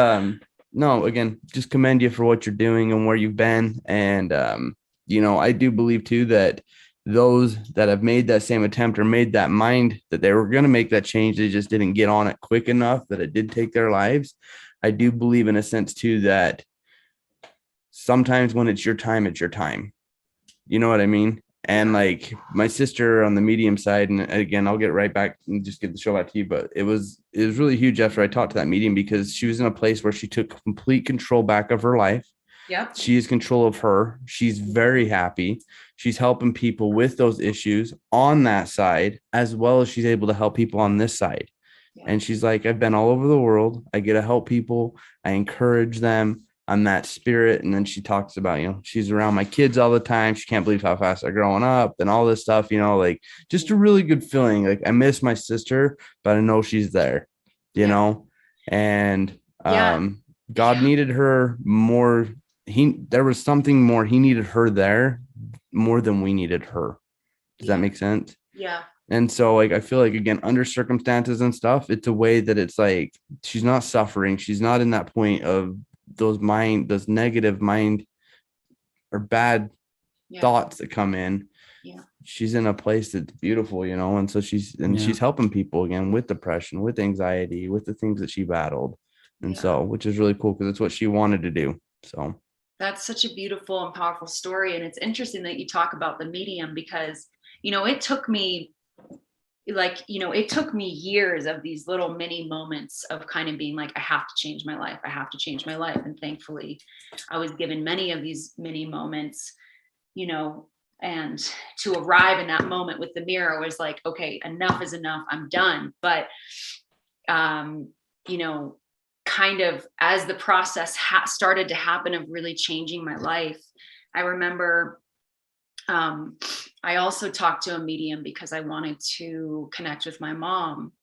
no, again, just commend you for what you're doing and where you've been. And I do believe too that those that have made that same attempt or made that mind that they were gonna make that change, they just didn't get on it quick enough, that it did take their lives. I do believe in a sense too that sometimes when it's your time, it's your time. You know what I mean? And like my sister on the medium side, and again, I'll get right back and just get the show back to you, but it was really huge after I talked to that medium, because she was in a place where she took complete control back of her life. Yep. She is control of her. She's very happy. She's helping people with those issues on that side, as well as she's able to help people on this side. Yep. And she's like, I've been all over the world. I get to help people. I encourage them. I'm that spirit. And then she talks about, she's around my kids all the time. She can't believe how fast they're growing up and all this stuff, like just a really good feeling. Like I miss my sister, but I know she's there, and God needed her more. There was something more. He needed her there more than we needed her. Does that make sense? Yeah. And so like, I feel like, again, under circumstances and stuff, it's a way that it's like, she's not suffering. She's not in that point of those negative mind or bad thoughts that come in. Yeah. She's in a place that's beautiful, and so she's helping people again with depression, with anxiety, with the things that she battled. And so, which is really cool, because it's what she wanted to do. So that's such a beautiful and powerful story. And it's interesting that you talk about the medium, because, it took me years of these little mini moments of kind of being like, I have to change my life. I have to change my life. And thankfully I was given many of these mini moments, and to arrive in that moment with the mirror was like, okay, enough is enough. I'm done. But, kind of as the process started to happen of really changing my life, I remember I also talked to a medium because I wanted to connect with my mom.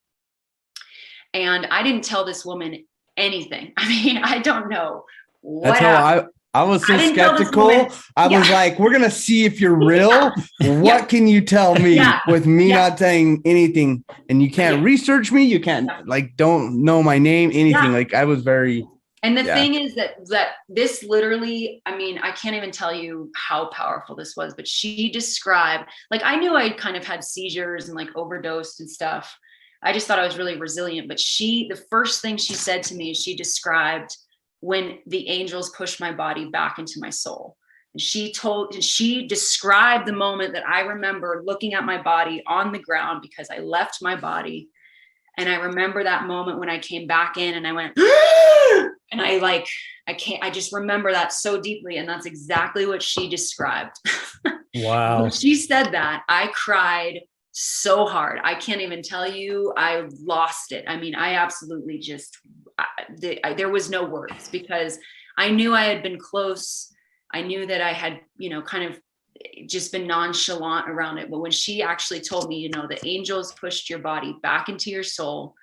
And I didn't tell this woman anything. I mean, I don't know what That's how happened. I was so I didn't tell this skeptical. woman. I Yeah. was like, we're going to see if you're real. Yeah. What can you tell me with me Yeah. not saying anything? And you can't research me. You can't don't know my name, anything. Yeah. Like I was very. And the thing is that this literally, I mean, I can't even tell you how powerful this was, but she described, like, I knew I kind of had seizures and like overdosed and stuff. I just thought I was really resilient. But the first thing she said to me is she described when the angels pushed my body back into my soul. And she described the moment that I remember looking at my body on the ground because I left my body. And I remember that moment when I came back in and I went, and I just remember that so deeply. And that's exactly what she described. Wow. When she said that, I cried so hard. I can't even tell you, I lost it. I mean, I absolutely there was no words because I knew I had been close. I knew that I had, kind of just been nonchalant around it. But when she actually told me, the angels pushed your body back into your soul.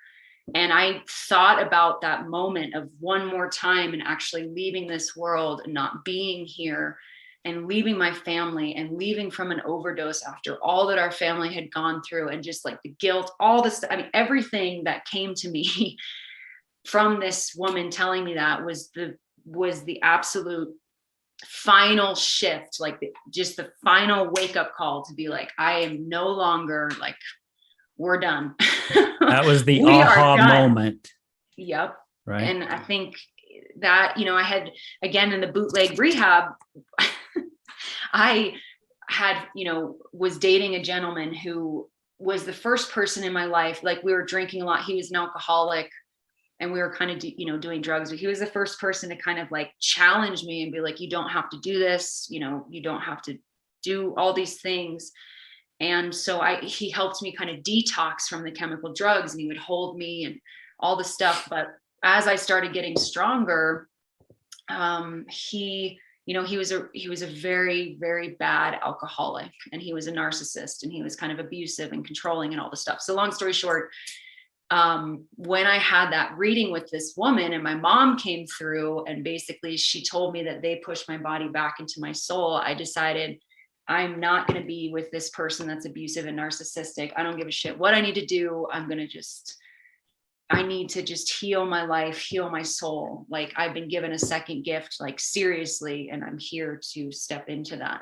And I thought about that moment of one more time and actually leaving this world and not being here and leaving my family and leaving from an overdose after all that our family had gone through and just like the guilt, all this, I mean, everything that came to me from this woman telling me that was the absolute final shift, like just the final wake up call to be like, I am no longer like, we're done. That was the aha moment. Yep. Right. And I think that, I had, again, in the bootleg rehab, I had, was dating a gentleman who was the first person in my life. Like we were drinking a lot. He was an alcoholic and we were kind of, doing drugs, but he was the first person to kind of like challenge me and be like, you don't have to do this. You don't have to do all these things. And so he helped me kind of detox from the chemical drugs and he would hold me and all the stuff. But as I started getting stronger, he was a very, very bad alcoholic and he was a narcissist and he was kind of abusive and controlling and all the stuff. So long story short, when I had that reading with this woman and my mom came through and basically she told me that they pushed my body back into my soul, I decided I'm not going to be with this person that's abusive and narcissistic. I don't give a shit what I need to do. I need to just heal my life, heal my soul. Like I've been given a second gift, like seriously, and I'm here to step into that.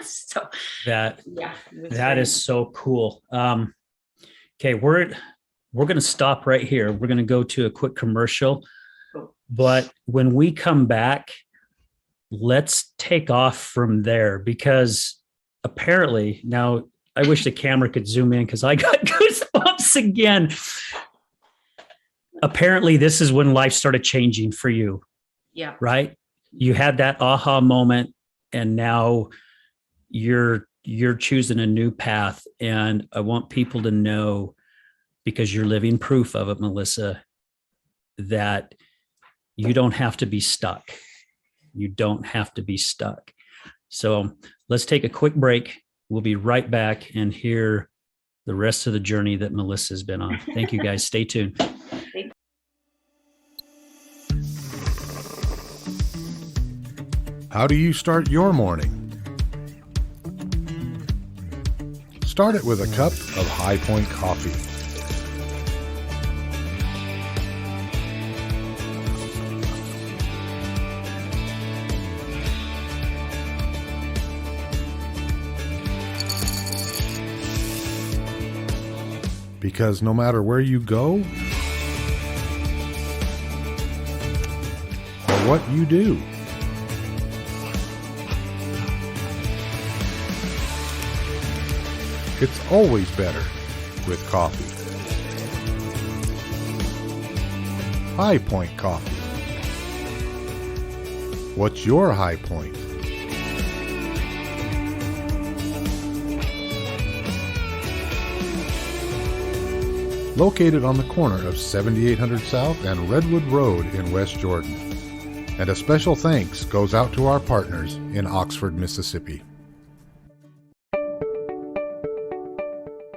So that is so cool. Okay. We're going to stop right here. We're going to go to a quick commercial, but when we come back, let's take off from there because apparently now I wish the camera could zoom in because I got goosebumps again. Apparently this is when life started changing for you. Yeah. Right. You had that aha moment and now you're choosing a new path. And I want people to know, because you're living proof of it, Melissa, that you don't have to be stuck. You don't have to be stuck. So let's take a quick break. We'll be right back and hear the rest of the journey that Melissa's been on. Thank you, guys. Stay tuned. How do you start your morning? Start it with a cup of High Point coffee. Because no matter where you go or what you do, it's always better with coffee. High Point coffee. What's your high point? Located on the corner of 7800 South and Redwood Road in West Jordan. And a special thanks goes out to our partners in Oxford, Mississippi.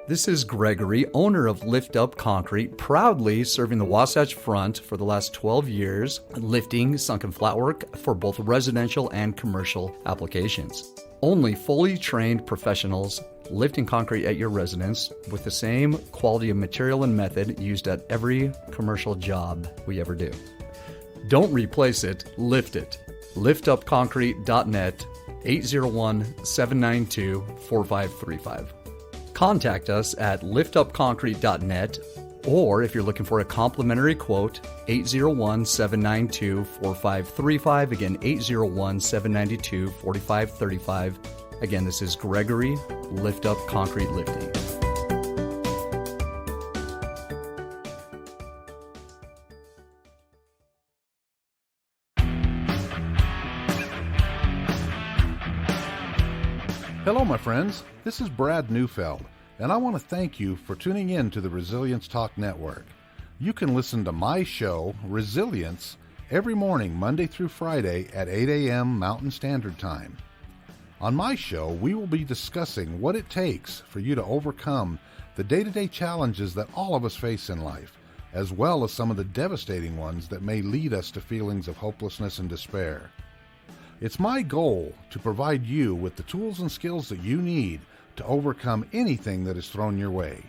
This is Gregory, owner of Lift Up Concrete, proudly serving the Wasatch Front for the last 12 years, lifting sunken flatwork for both residential and commercial applications. Only fully trained professionals lifting concrete at your residence with the same quality of material and method used at every commercial job we ever do. Don't replace it, lift it. liftupconcrete.net, 801-792-4535. Contact us at liftupconcrete.net, or if you're looking for a complimentary quote, 801-792-4535. Again, 801-792-4535. Again, this is Gregory, Lift Up Concrete Lifting. Hello, my friends. This is Brad Neufeld, and I want to thank you for tuning in to the Resilience Talk Network. You can listen to my show, Resilience, every morning, Monday through Friday at 8 a.m. Mountain Standard Time. On my show, we will be discussing what it takes for you to overcome the day-to-day challenges that all of us face in life, as well as some of the devastating ones that may lead us to feelings of hopelessness and despair. It's my goal to provide you with the tools and skills that you need to overcome anything that is thrown your way.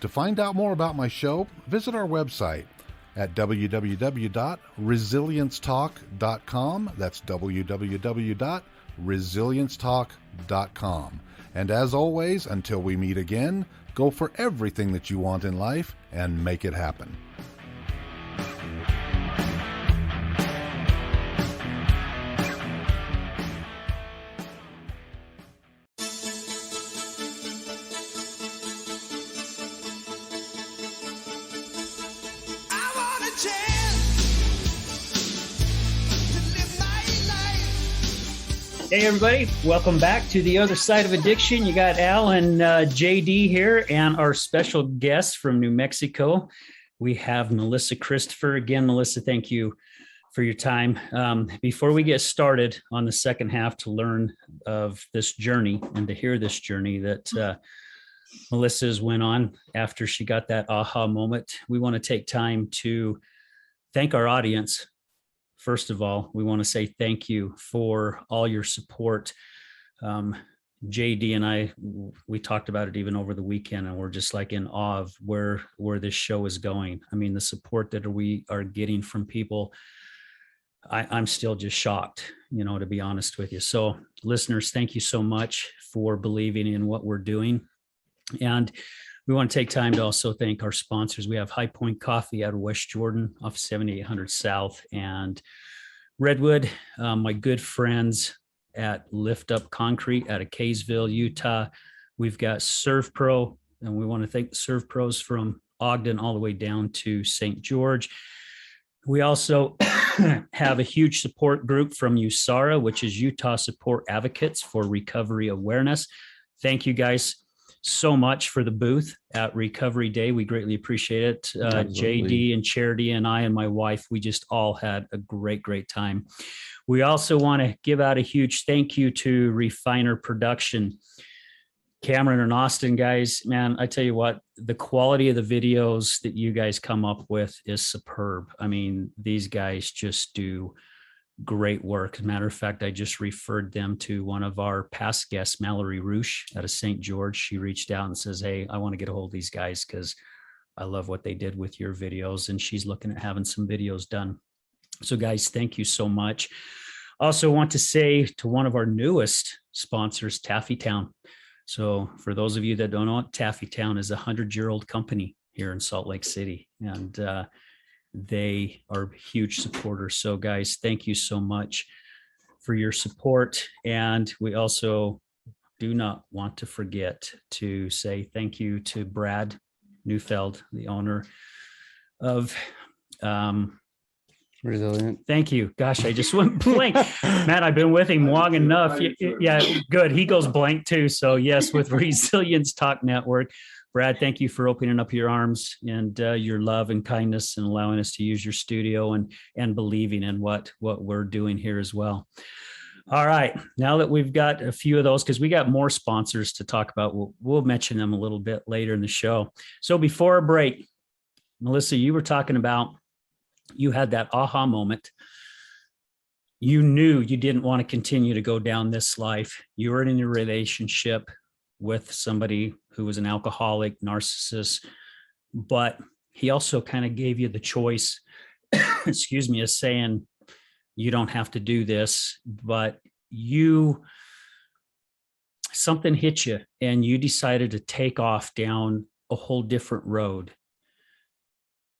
To find out more about my show, visit our website at www.resiliencetalk.com. That's www.resiliencetalk.com. And as always, until we meet again, go for everything that you want in life and make it happen. Hey, everybody. Welcome back to The Other Side of Addiction. You got Al and JD here, and our special guest from New Mexico. We have Melissa Christopher. Again, Melissa, thank you for your time. Before we get started on the second half to learn of this journey and to hear this journey that Melissa's went on after she got that aha moment, we want to take time to thank our audience. First of all, we want to say thank you for all your support. JD and I, we talked about it even over the weekend, and we're just like in awe of where this show is going. I mean, the support that we are getting from people, I'm still just shocked, to be honest with you. So listeners, thank you so much for believing in what we're doing. And we want to take time to also thank our sponsors. We have High Point Coffee out of West Jordan off 7800 South, and Redwood, my good friends at Lift Up Concrete out of Kaysville, Utah. We've got Serve Pro, and we want to thank the Serve Pros from Ogden all the way down to St. George. We also have a huge support group from USARA, which is Utah Support Advocates for Recovery Awareness. Thank you guys so much for the booth at Recovery Day. We greatly appreciate it. JD and Charity and I and my wife, we just all had a great time. We also want to give out a huge thank you to Refiner Production. Cameron and Austin, guys, man, I tell you what, the quality of the videos that you guys come up with is superb. I mean, these guys just do great work. As a matter of fact, I just referred them to one of our past guests, Mallory Roosh out of St. George. She reached out and says, hey, I want to get a hold of these guys because I love what they did with your videos. And she's looking at having some videos done. So guys, thank you so much. Also want to say to one of our newest sponsors, Taffy Town. So for those of you that don't know it, Taffy Town is a 100-year-old company here in Salt Lake City. And they are huge supporters. So guys, thank you so much for your support. And we also do not want to forget to say thank you to Brad Neufeld, the owner of Resilient. Thank you. Gosh, I just went blank. Matt, I've been with him long enough. Yeah, good. He goes blank too. So yes, with Resilience Talk Network. Brad, thank you for opening up your arms and your love and kindness and allowing us to use your studio and believing in what we're doing here as well. All right. Now that we've got a few of those, because we got more sponsors to talk about, we'll mention them a little bit later in the show. So before a break, Melissa, you were talking about you had that aha moment. You knew you didn't want to continue to go down this life. You were in a relationship with somebody who was an alcoholic, narcissist, but he also kind of gave you the choice, excuse me, of saying, you don't have to do this, but something hit you and you decided to take off down a whole different road.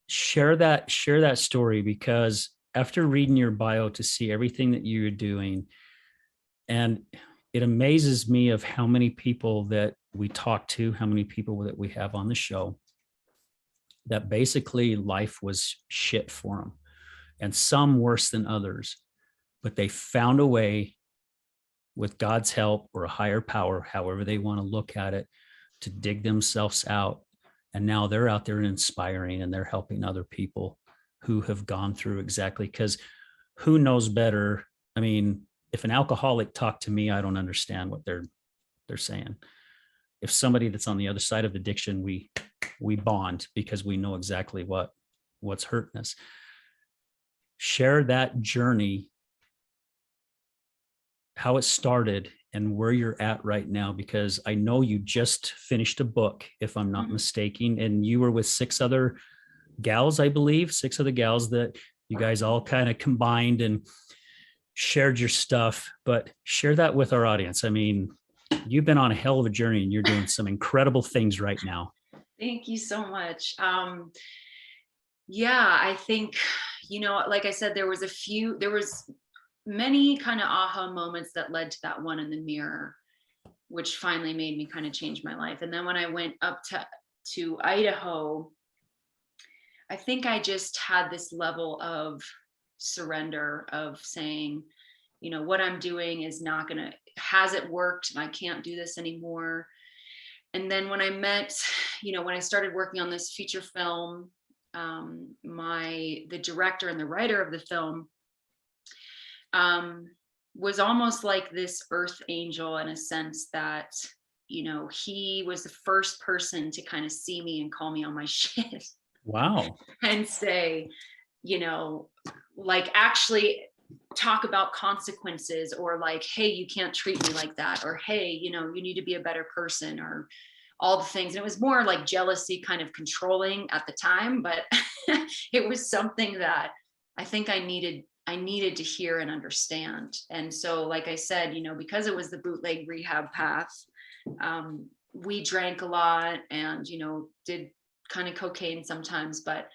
Share that story, because after reading your bio to see everything that you're doing, and it amazes me of how many people that we talk to, how many people that we have on the show, that basically life was shit for them, and some worse than others, but they found a way with God's help or a higher power, however they want to look at it, to dig themselves out. And now they're out there and inspiring, and they're helping other people who have gone through exactly, because who knows better? I mean, if an alcoholic talked to me, I don't understand what they're saying. If somebody that's on the other side of addiction, we bond because we know exactly what's hurting us. Share that journey, how it started and where you're at right now, because I know you just finished a book, if I'm not mistaken, and you were with 6 other gals, I believe, 6 other gals that you guys all kind of combined and shared your stuff. But share that with our audience. I mean, you've been on a hell of a journey and you're doing some incredible things right now. Thank you so much. Yeah, I think, like I said, there was many kind of aha moments that led to that one in the mirror, which finally made me kind of change my life. And then when I went up to Idaho, I think I just had this level of surrender of saying, what I'm doing is not gonna, has it worked? And I can't do this anymore. And then when I met, when I started working on this feature film, the director and the writer of the film was almost like this earth angel, in a sense that, he was the first person to kind of see me and call me on my shit. Wow. And say, like, actually talk about consequences, or like, hey, you can't treat me like that, or hey, you need to be a better person, or all the things. And it was more like jealousy, kind of controlling at the time, but it was something that I think I needed to hear and understand. And so, like I said, because it was the bootleg rehab path, we drank a lot and, did kind of cocaine sometimes, but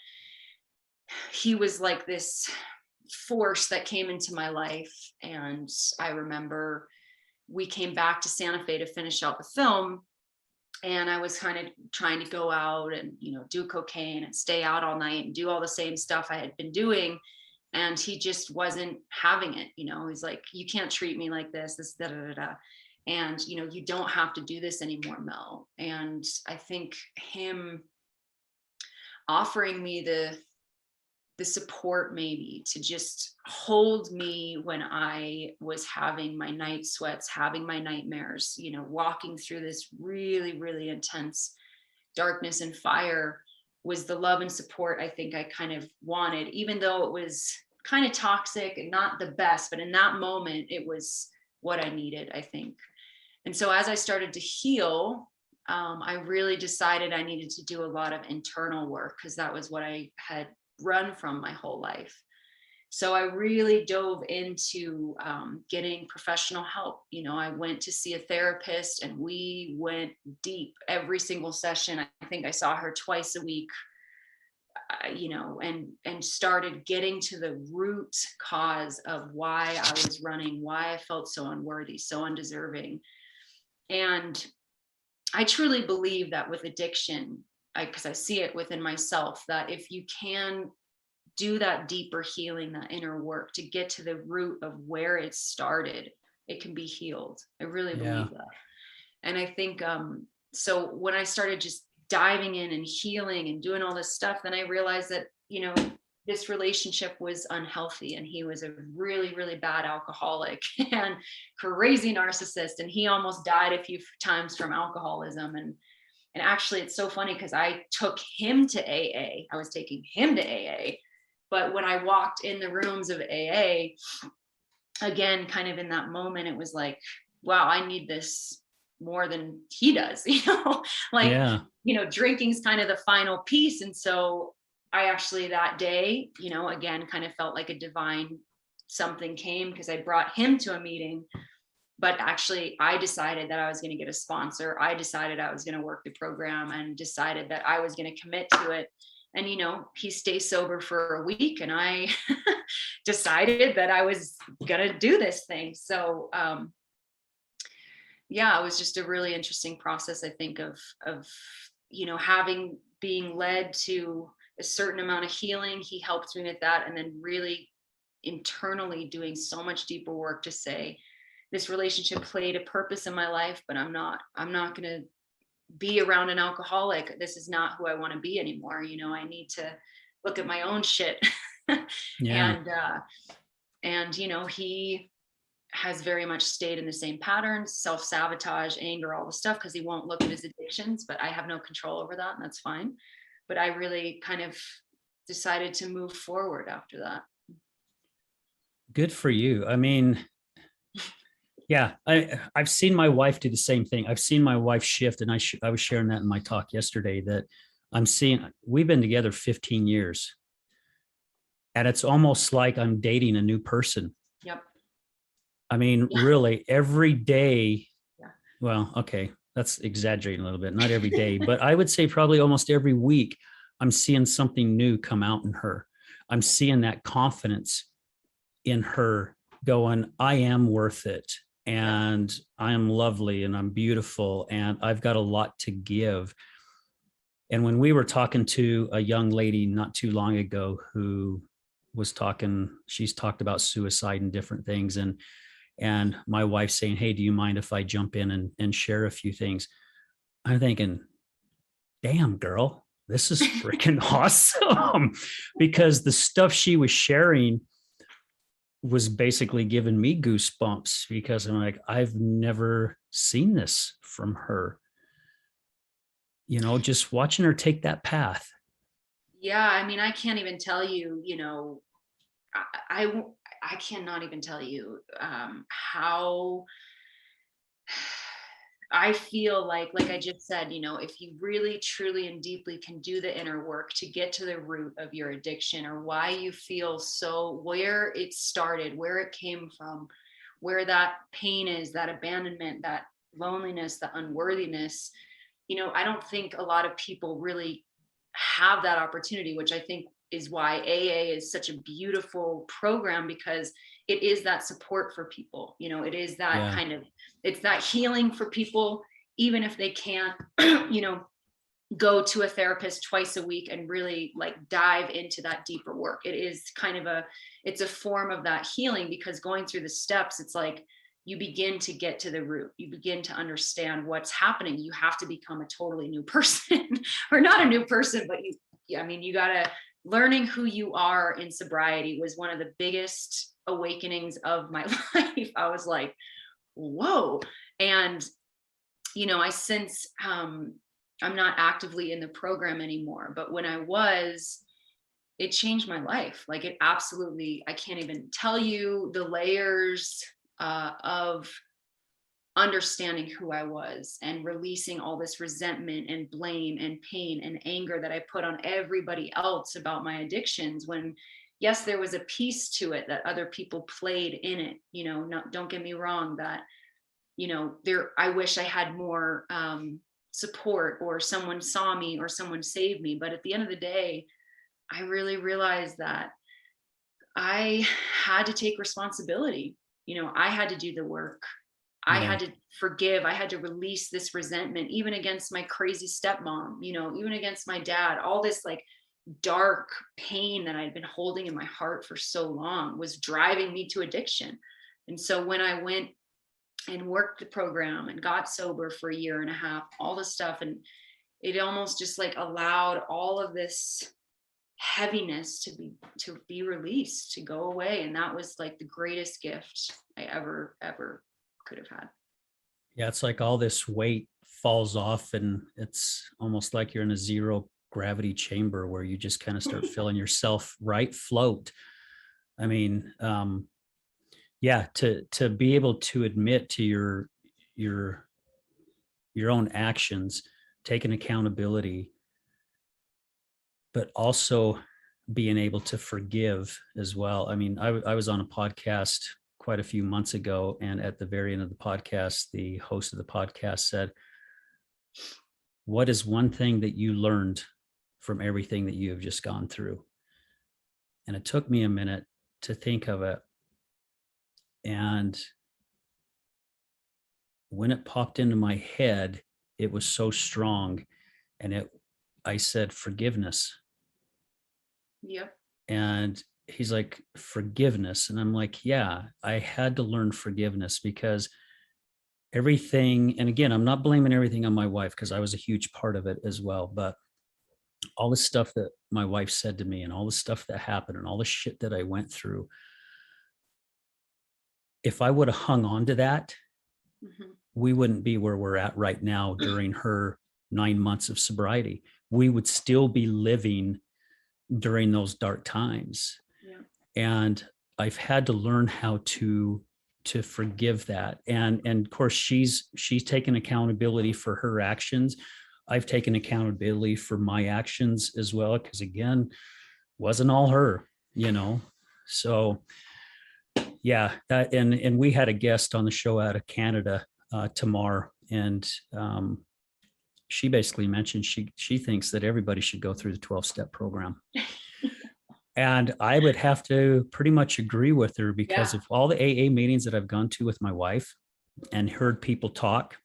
he was like this force that came into my life. And I remember we came back to Santa Fe to finish out the film, and I was kind of trying to go out and, do cocaine and stay out all night and do all the same stuff I had been doing. And he just wasn't having it. He's like, you can't treat me like this, da, da, da, da. And, you don't have to do this anymore, Mel. And I think him offering me the support, maybe to just hold me when I was having my night sweats, having my nightmares, walking through this really, really intense darkness and fire, was the love and support I think I kind of wanted, even though it was kind of toxic and not the best, but in that moment, it was what I needed, I think. And so as I started to heal, I really decided I needed to do a lot of internal work, because that was what I had run from my whole life. So I really dove into getting professional help. I went to see a therapist, and we went deep every single session. I think I saw her twice a week, and started getting to the root cause of why I was running, why I felt so unworthy, so undeserving. And I truly believe that with addiction, because I see it within myself, that if you can do that deeper healing, that inner work to get to the root of where it started, it can be healed. I really believe that. And I think, so when I started just diving in and healing and doing all this stuff, then I realized that, this relationship was unhealthy, and he was a really, really bad alcoholic and crazy narcissist. And he almost died a few times from alcoholism. And actually, it's so funny because I took him to AA. I was taking him to AA. But when I walked in the rooms of AA, again, kind of in that moment, it was like, wow, I need this more than he does, like, Yeah. Drinking's kind of the final piece. And so I actually that day, again, kind of felt like a divine something came, because I brought him to a meeting. But actually, I decided that I was going to get a sponsor. I decided I was going to work the program, and decided that I was going to commit to it. And, he stays sober for a week, and I decided that I was going to do this thing. So, yeah, it was just a really interesting process, I think, of being led to a certain amount of healing. He helped me with that. And then really internally doing so much deeper work to say, this relationship played a purpose in my life, but I'm not going to be around an alcoholic. This is not who I want to be anymore. I need to look at my own shit. Yeah. And he has very much stayed in the same patterns, self-sabotage, anger, all the stuff, because he won't look at his addictions. But I have no control over that, and that's fine. But I really kind of decided to move forward after that. Good for you. I mean, yeah, I've seen my wife do the same thing. I've seen my wife shift, and I was sharing that in my talk yesterday, that we've been together 15 years, and it's almost like I'm dating a new person. Yep. I mean, really, every day. Yeah. Well, okay, that's exaggerating a little bit. Not every day, but I would say probably almost every week, I'm seeing something new come out in her. I'm seeing that confidence in her, going, I am worth it, and I am lovely, and I'm beautiful, and I've got a lot to give. And when we were talking to a young lady not too long ago who she's talked about suicide and different things. And my wife saying, hey, do you mind if I jump in and share a few things? I'm thinking, damn, girl, this is freaking awesome. Because the stuff she was sharing was basically giving me goosebumps, because I'm like, I've never seen this from her. Just watching her take that path. Yeah, I mean, I can't even tell you, I cannot even tell you how I feel like I just said, if you really, truly, and deeply can do the inner work to get to the root of your addiction, or why you feel where it started, where it came from, where that pain is, that abandonment, that loneliness, the unworthiness, I don't think a lot of people really have that opportunity, which I think is why AA is such a beautiful program, because it is that support for people. It is that it's that healing for people, even if they can't, go to a therapist twice a week and really dive into that deeper work. It is kind of it's a form of that healing, because going through the steps, it's like you begin to get to the root. You begin to understand what's happening. You have to become a totally new person, or not a new person, but you gotta, learning who you are in sobriety was one of the biggest awakenings of my life. I was like, whoa. And, I since, I'm not actively in the program anymore, but when I was, it changed my life. It absolutely, I can't even tell you the layers of understanding who I was, and releasing all this resentment and blame and pain and anger that I put on everybody else about my addictions, when yes, there was a piece to it that other people played in it. Don't get me wrong, that, I wish I had more support, or someone saw me, or someone saved me. But at the end of the day, I really realized that I had to take responsibility. I had to do the work. I had to forgive. I had to release this resentment, even against my crazy stepmom, even against my dad. All this dark pain that I'd been holding in my heart for so long was driving me to addiction. And so when I went and worked the program and got sober for a year and a half, all this stuff, and it almost just allowed all of this heaviness to be released, to go away. And that was like the greatest gift I ever could have had. Yeah, it's like all this weight falls off, and it's almost like you're in a zero gravity chamber where you just kind of start feeling yourself float. I mean, yeah, to be able to admit to your own actions, taking accountability, but also being able to forgive as well. I mean, I was on a podcast quite a few months ago, and at the very end of the podcast, the host of the podcast said, "What is one thing that you learned from everything that you have just gone through?" And it took me a minute to think of it. And when it popped into my head, it was so strong. And I said, forgiveness. Yep. And he's like, forgiveness. And I'm like, yeah, I had to learn forgiveness, because everything, and again, I'm not blaming everything on my wife, because I was a huge part of it as well. But all the stuff that my wife said to me, and all the stuff that happened, and all the shit that I went through, if I would have hung on to that, we wouldn't be where we're at right now during her 9 months of sobriety. We would still be living during those dark times. Yeah. And I've had to learn how to forgive that. And of course, she's taken accountability for her actions. I've taken accountability for my actions as well, because again, wasn't all her, So yeah, that, and we had a guest on the show out of Canada, Tamar, and she basically mentioned she thinks that everybody should go through the 12-step program. And I would have to pretty much agree with her, because of all the AA meetings that I've gone to with my wife and heard people talk,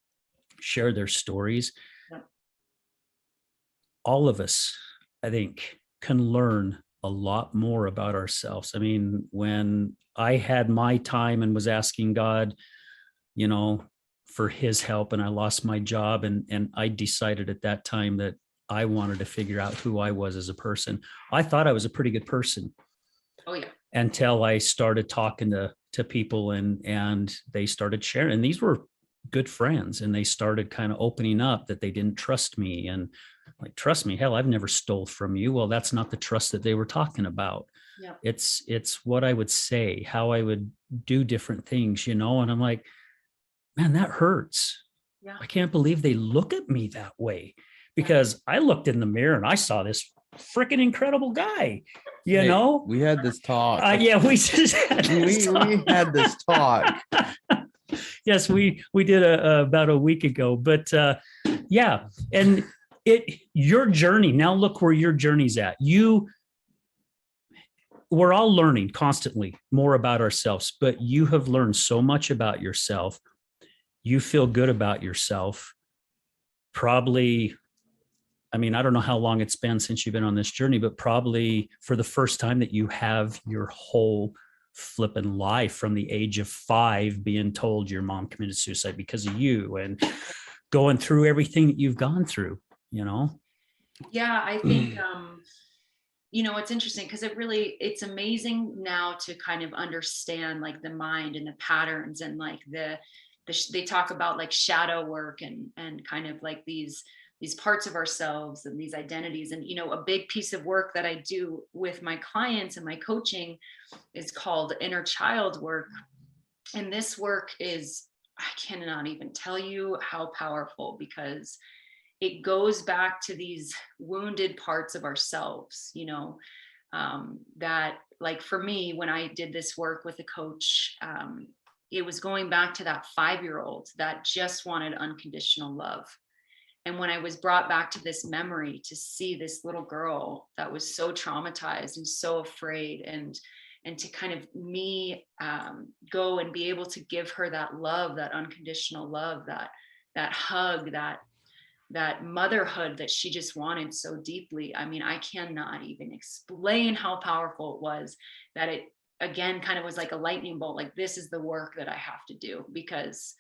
share their stories. All of us, I think, can learn a lot more about ourselves. I mean, when I had my time and was asking God, for his help, and I lost my job, and I decided at that time that I wanted to figure out who I was as a person. I thought I was a pretty good person. Oh yeah. Until I started talking to people, and they started sharing, and these were good friends, and they started kind of opening up that they didn't trust me, and like, trust me, hell, I've never stole from you. Well, that's not the trust that they were talking about. Yeah. It's what I would say, how I would do different things, and I'm like, man, that hurts. Yeah. I can't believe they look at me that way, because I looked in the mirror and I saw this freaking incredible guy, We had this talk. Yeah, we just had we had this talk. Yes, we did about a week ago, but yeah, and your journey, now look where your journey's at. We're all learning constantly more about ourselves, but you have learned so much about yourself. You feel good about yourself. Probably, I mean, I don't know how long it's been since you've been on this journey, but probably for the first time that you have your whole flipping life, from the age of 5 being told your mom committed suicide because of you, and going through everything that you've gone through, Yeah, I think it's interesting, because it's amazing now to kind of understand like the mind and the patterns, and like they talk about like shadow work, and kind of like these parts of ourselves and these identities. And a big piece of work that I do with my clients and my coaching is called inner child work. And this work is, I cannot even tell you how powerful, because it goes back to these wounded parts of ourselves, that, like, for me, when I did this work with a coach, it was going back to that 5-year-old that just wanted unconditional love. And when I was brought back to this memory, to see this little girl that was so traumatized and so afraid, and to kind of me go and be able to give her that love, that unconditional love, that hug, that motherhood that she just wanted so deeply. I mean, I cannot even explain how powerful it was, that it, again, kind of was like a lightning bolt. Like, this is the work that I have to do, because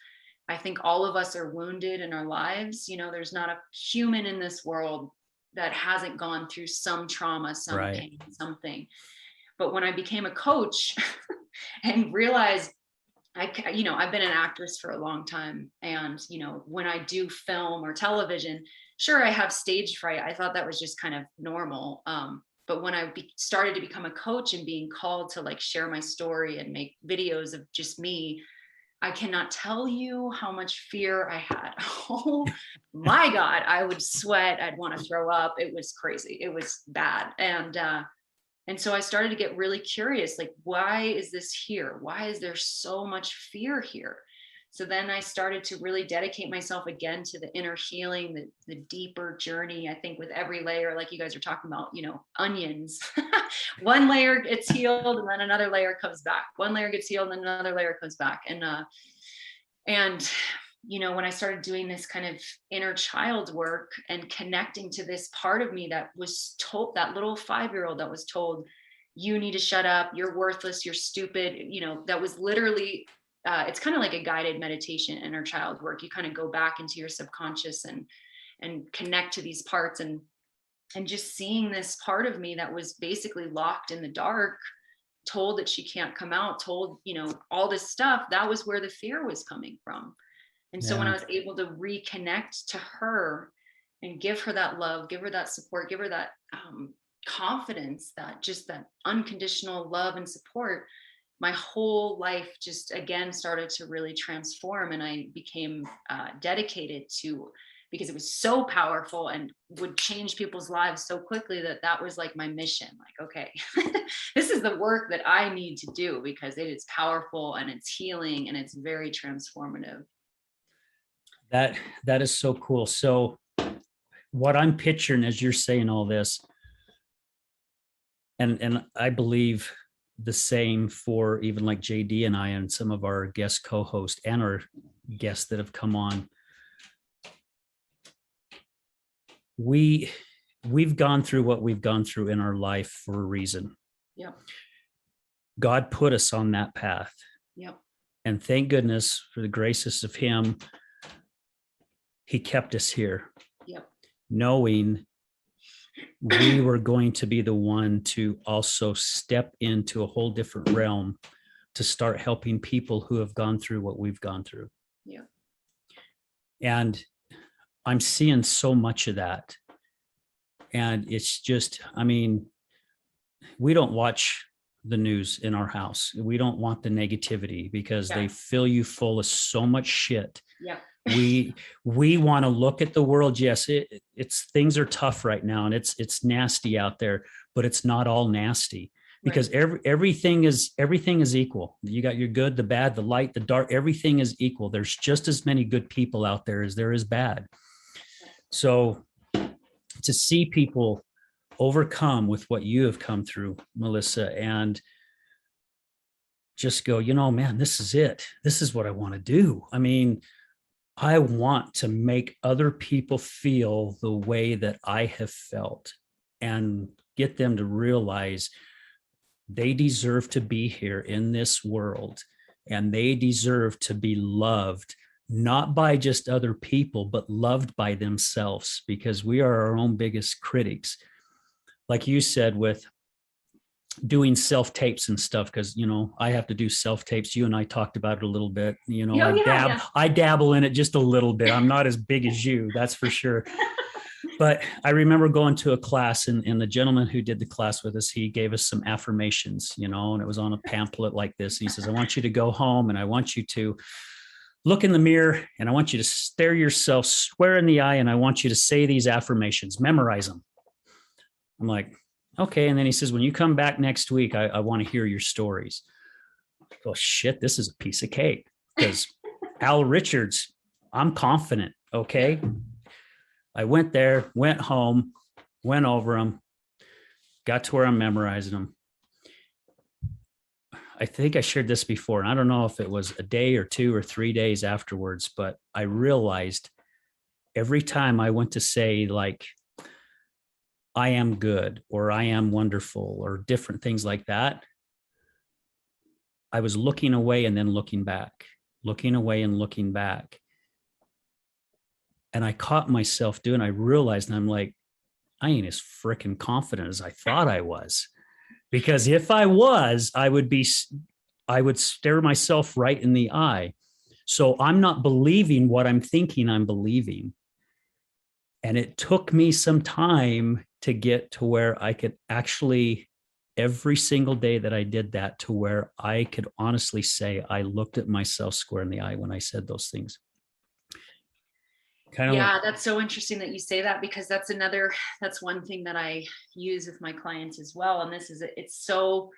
I think all of us are wounded in our lives. There's not a human in this world that hasn't gone through some trauma, some Right. pain, something. But when I became a coach and realized I've been an actress for a long time. And, when I do film or television, sure, I have stage fright. I thought that was just kind of normal. But when I started to become a coach and being called to like share my story and make videos of just me, I cannot tell you how much fear I had. Oh my God, I would sweat. I'd want to throw up. It was crazy. It was bad. And so I started to get really curious, like, why is this here? Why is there so much fear here? So then I started to really dedicate myself again to the inner healing, the deeper journey. I think with every layer, like you guys are talking about, onions, one layer gets healed and then another layer comes back. One layer gets healed and then another layer comes back. And when I started doing this kind of inner child work and connecting to this part of me that was told, that little 5-year-old that was told, you need to shut up, you're worthless, you're stupid, that was literally, it's kind of like a guided meditation, inner child work. You kind of go back into your subconscious and connect to these parts, and just seeing this part of me that was basically locked in the dark, told that she can't come out, told, all this stuff, that was where the fear was coming from. And so when I was able to reconnect to her and give her that love, give her that support, give her that confidence, that unconditional love and support, my whole life just again started to really transform. And I became dedicated to, because it was so powerful and would change people's lives so quickly, that was like my mission. Like, okay, this is the work that I need to do because it is powerful and it's healing and it's very transformative. That is so cool. So what I'm picturing as you're saying all this, and I believe the same for even like JD and I and some of our guest co-hosts and our guests that have come on. We've gone through what we've gone through in our life for a reason. Yep. God put us on that path. Yep. And thank goodness for the graces of him, he kept us here. Yep. Knowing we were going to be the one to also step into a whole different realm to start helping people who have gone through what we've gone through. Yeah. And I'm seeing so much of that. And it's just, I mean, we don't watch the news in our house. We don't want the negativity because they fill you full of so much shit. Yeah. We want to look at the world. Yes, it's things are tough right now and it's nasty out there, but it's not all nasty because everything is equal. You got your good, the bad, the light, the dark, everything is equal. There's just as many good people out there as there is bad. So to see people overcome with what you have come through, Melissa, and just go, man, this is it. This is what I want to do. I mean, I want to make other people feel the way that I have felt and get them to realize they deserve to be here in this world and they deserve to be loved, not by just other people, but loved by themselves, because we are our own biggest critics. Like you said, with doing self-tapes and stuff, because I have to do self-tapes. You and I talked about it a little bit. I dabble in it just a little bit. I'm not as big as you, that's for sure. But I remember going to a class and the gentleman who did the class with us, he gave us some affirmations, and it was on a pamphlet like this. And he says, I want you to go home and I want you to look in the mirror and I want you to stare yourself square in the eye. And I want you to say these affirmations, memorize them. I'm like, okay. And then he says, when you come back next week, I want to hear your stories. Oh shit, this is a piece of cake because Al Richards, I'm confident. Okay. I went there, went home, went over them, got to where I'm memorizing them. I think I shared this before, and I don't know if it was a day or 2 or 3 days afterwards, but I realized every time I went to say like, I am good, or I am wonderful, or different things like that, I was looking away and then looking back, looking away and looking back. And I caught myself doing, I realized, and I'm like, I ain't as freaking confident as I thought I was. Because if I was, I would stare myself right in the eye. So I'm not believing what I'm thinking I'm believing. And it took me some time to get to where I could actually, every single day that I did that, to where I could honestly say I looked at myself square in the eye when I said those things. Yeah, that's so interesting that you say that, because that's one thing that I use with my clients as well. And it's so,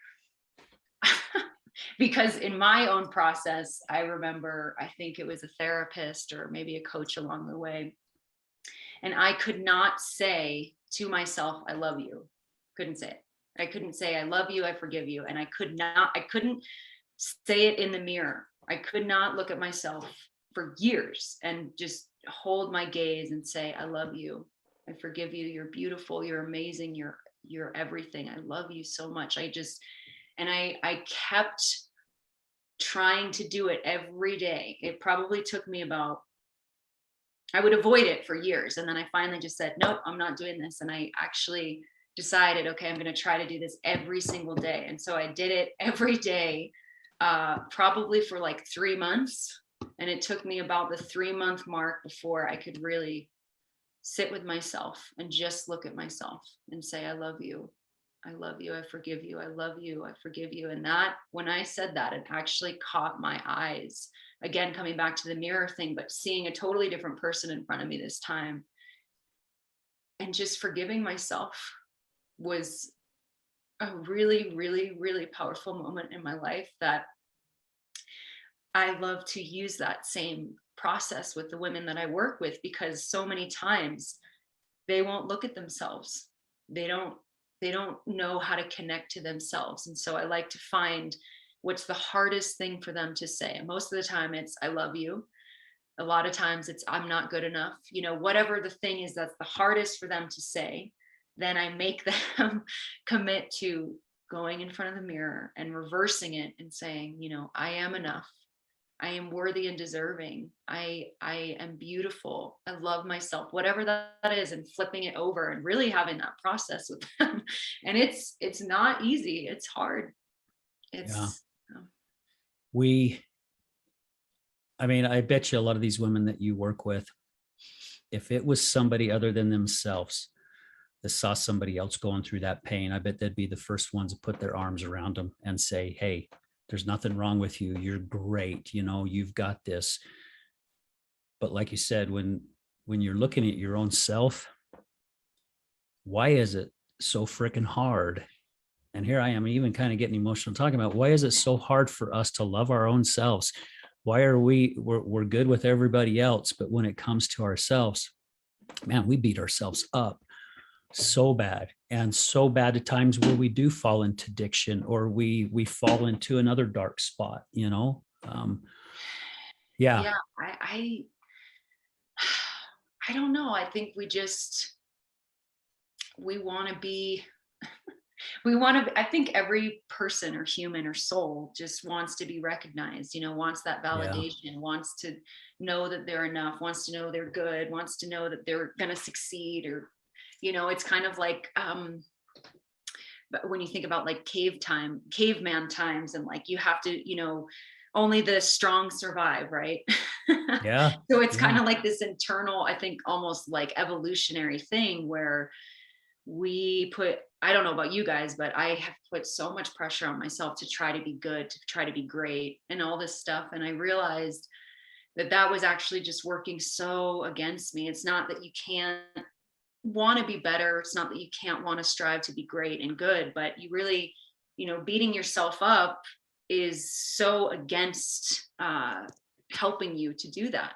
because in my own process, I remember, I think it was a therapist or maybe a coach along the way, and I could not say to myself, I love you. Couldn't say it. I couldn't say, I love you, I forgive you. And I couldn't say it in the mirror. I could not look at myself for years and just hold my gaze and say, I love you, I forgive you, you're beautiful, you're amazing, you're everything, I love you so much. I kept trying to do it every day. It probably took me I would avoid it for years. And then I finally just said, nope, I'm not doing this. And I actually decided, okay, I'm going to try to do this every single day. And so I did it every day, probably for like 3 months. And it took me about the 3-month mark before I could really sit with myself and just look at myself and say, I love you. I love you. I forgive you. I love you. I forgive you. And that, when I said that, it actually caught my eyes. Again, coming back to the mirror thing, but seeing a totally different person in front of me this time. And just forgiving myself was a really, really, really powerful moment in my life, that I love to use that same process with the women that I work with, because so many times they won't look at themselves. They don't know how to connect to themselves. And so I like to find what's the hardest thing for them to say. And most of the time it's, I love you. A lot of times it's, I'm not good enough. Whatever the thing is that's the hardest for them to say, then I make them commit to going in front of the mirror and reversing it and saying, I am enough. I am worthy and deserving. I am beautiful. I love myself, whatever that is, and flipping it over and really having that process with them. And it's not easy. It's hard. I bet you a lot of these women that you work with, if it was somebody other than themselves that saw somebody else going through that pain, I bet they'd be the first ones to put their arms around them and say, hey, there's nothing wrong with you. You're great. You've got this. But like you said, when you're looking at your own self, why is it so freaking hard? And here I am even kind of getting emotional talking about, why is it so hard for us to love our own selves? Why are we're good with everybody else, but when it comes to ourselves, man, we beat ourselves up so bad, and so bad at times where we do fall into addiction, or we fall into another dark spot, yeah. I don't know. I think we want to be I think every person or human or soul just wants to be recognized, wants that validation, wants to know that they're enough, wants to know they're good, wants to know that they're going to succeed, or it's kind of like, but when you think about like caveman times, and like, you have to, only the strong survive, right? Yeah. So it's kind of like this internal, I think almost like evolutionary thing where I don't know about you guys, but I have put so much pressure on myself to try to be good, to try to be great and all this stuff. And I realized that was actually just working so against me. It's not that you can't want to be better. It's not that you can't want to strive to be great and good, but you really, beating yourself up is so against helping you to do that,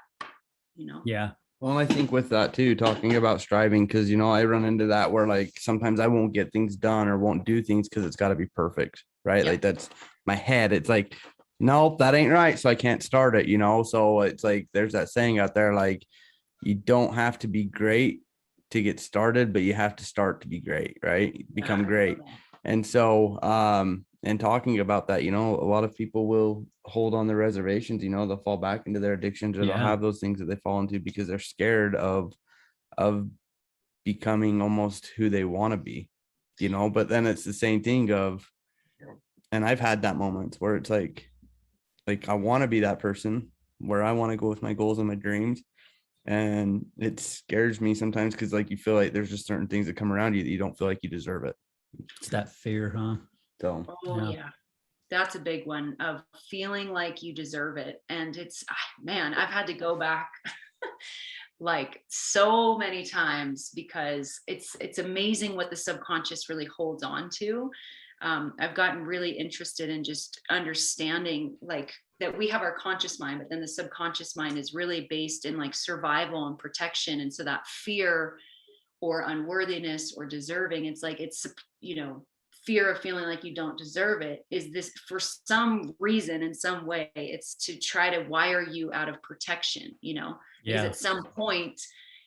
Yeah. Well, I think with that too, talking about striving, because, I run into that where like sometimes I won't get things done or won't do things because it's got to be perfect, right? Like that's my head. It's like, nope, that ain't right. So I can't start it, So it's like, there's that saying out there, like, you don't have to be great to get started, but you have to start to be great, right? Become great. And so, and talking about that, a lot of people will hold on their reservations, they'll fall back into their addictions, or they'll have those things that they fall into because they're scared of becoming almost who they want to be, but then it's the same thing and I've had that moment where it's like I want to be that person where I want to go with my goals and my dreams. And it scares me sometimes because like you feel like there's just certain things that come around you that you don't feel like you deserve it. It's that fear, huh? So yeah. That's a big one, of feeling like you deserve it. And it's, man, I've had to go back like so many times, because it's amazing what the subconscious really holds on to. I've gotten really interested in just understanding like that we have our conscious mind, but then the subconscious mind is really based in like survival and protection. And so that fear or unworthiness or deserving, it's like, it's, fear of feeling like you don't deserve it is this, for some reason, in some way, it's to try to wire you out of protection, because at some point,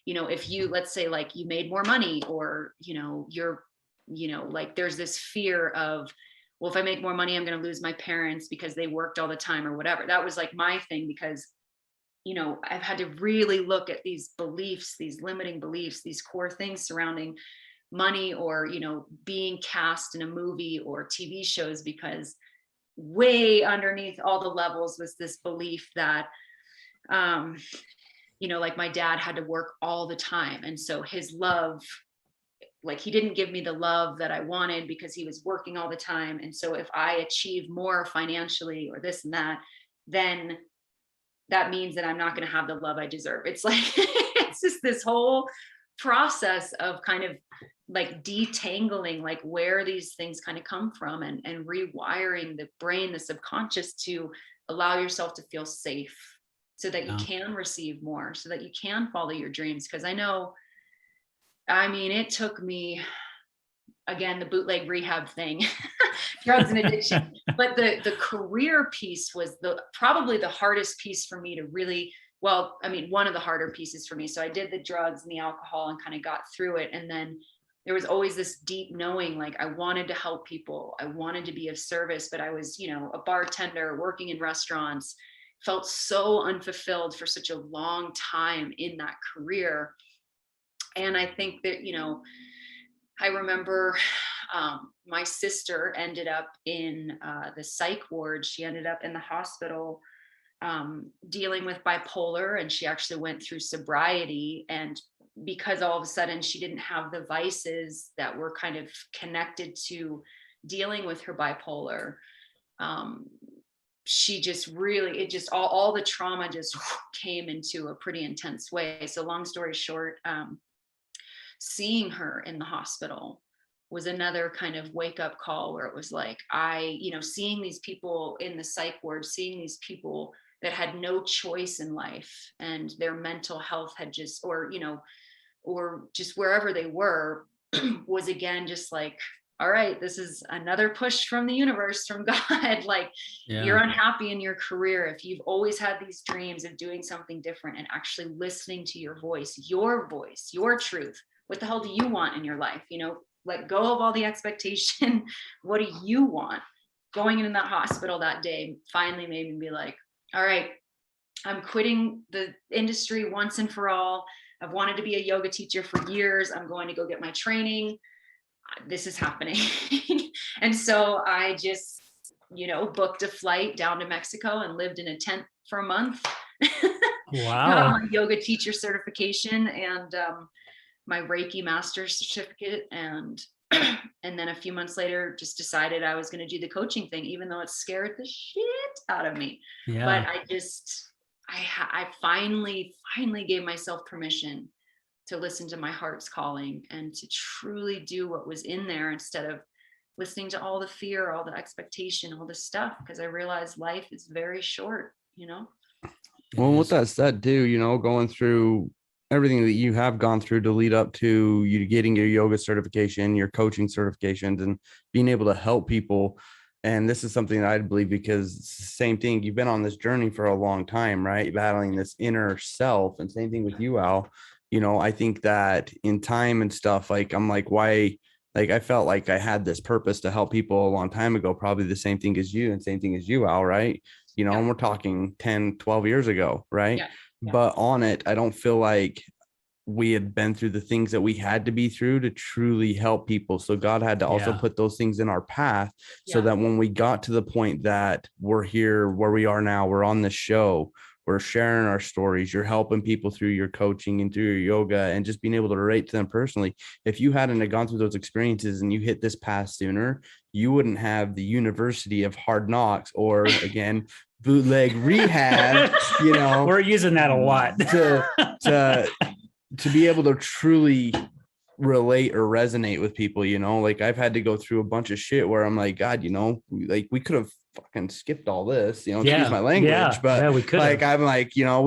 if you, let's say like you made more money, or, you're, like there's this fear of, well, if I make more money, I'm going to lose my parents because they worked all the time or whatever. That was like my thing, because, I've had to really look at these beliefs, these limiting beliefs, these core things surrounding money, or being cast in a movie or TV shows, because way underneath all the levels was this belief that like my dad had to work all the time, and so his love, like he didn't give me the love that I wanted because he was working all the time, and so if I achieve more financially or this and that, then that means that I'm not going to have the love I deserve. It's like it's just this whole process of kind of like detangling like where these things kind of come from, and rewiring the brain, the subconscious, to allow yourself to feel safe so that you can receive more, so that you can follow your dreams. Because it took me, again, the bootleg rehab thing, drugs and addiction, but the career piece was probably the hardest piece for me to really, one of the harder pieces for me. So I did the drugs and the alcohol and kind of got through it. And then there was always this deep knowing, like I wanted to help people. I wanted to be of service, but I was, a bartender working in restaurants, felt so unfulfilled for such a long time in that career. And I think that, I remember my sister ended up in the psych ward. She ended up in the hospital dealing with bipolar, and she actually went through sobriety. And because all of a sudden she didn't have the vices that were kind of connected to dealing with her bipolar, she just really, all the trauma just came into a pretty intense way. So long story short, seeing her in the hospital was another kind of wake up call, where it was like, seeing these people in the psych ward, seeing these people that had no choice in life, and their mental health had just, or just wherever they were, was again, just like, all right, this is another push from the universe, from God. Like, you're unhappy in your career. If you've always had these dreams of doing something different and actually listening to your voice, your truth, what the hell do you want in your life? Let go of all the expectation. What do you want? Going into that hospital that day finally made me be like, all right, I'm quitting the industry once and for all. I've wanted to be a yoga teacher for years. I'm going to go get my training. This is happening. And so I just, booked a flight down to Mexico and lived in a tent for a month. Wow. Got my yoga teacher certification and my Reiki master's certificate. And then a few months later, just decided I was going to do the coaching thing, even though it scared the shit out of me. Yeah. But I finally gave myself permission to listen to my heart's calling and to truly do what was in there, instead of listening to all the fear, all the expectation, all the stuff, because I realized life is very short, Well, with that said too, going through everything that you have gone through to lead up to you getting your yoga certification, your coaching certifications, and being able to help people. And this is something that I believe, because it's the same thing. You've been on this journey for a long time, right? Battling this inner self, and same thing with you, Al. I think that in time and stuff, like, I'm like, why? Like, I felt like I had this purpose to help people a long time ago, probably the same thing as you, and same thing as you, Al, right? And we're talking 10, 12 years ago, right? Yeah. But on it, I don't feel like we had been through the things that we had to be through to truly help people. So God had to also put those things in our path so that when we got to the point that we're here where we are now, we're on the show, we're sharing our stories, you're helping people through your coaching and through your yoga and just being able to relate to them personally. If you hadn't have gone through those experiences and you hit this path sooner, you wouldn't have the University of Hard Knocks, or again, bootleg rehab, you know. We're using that a lot. to be able to truly relate or resonate with people, you know. Like I've had to go through a bunch of shit where I'm like, God, you know, like we could have fucking skipped all this, you know, excuse my language, but we could like, I'm like, you know,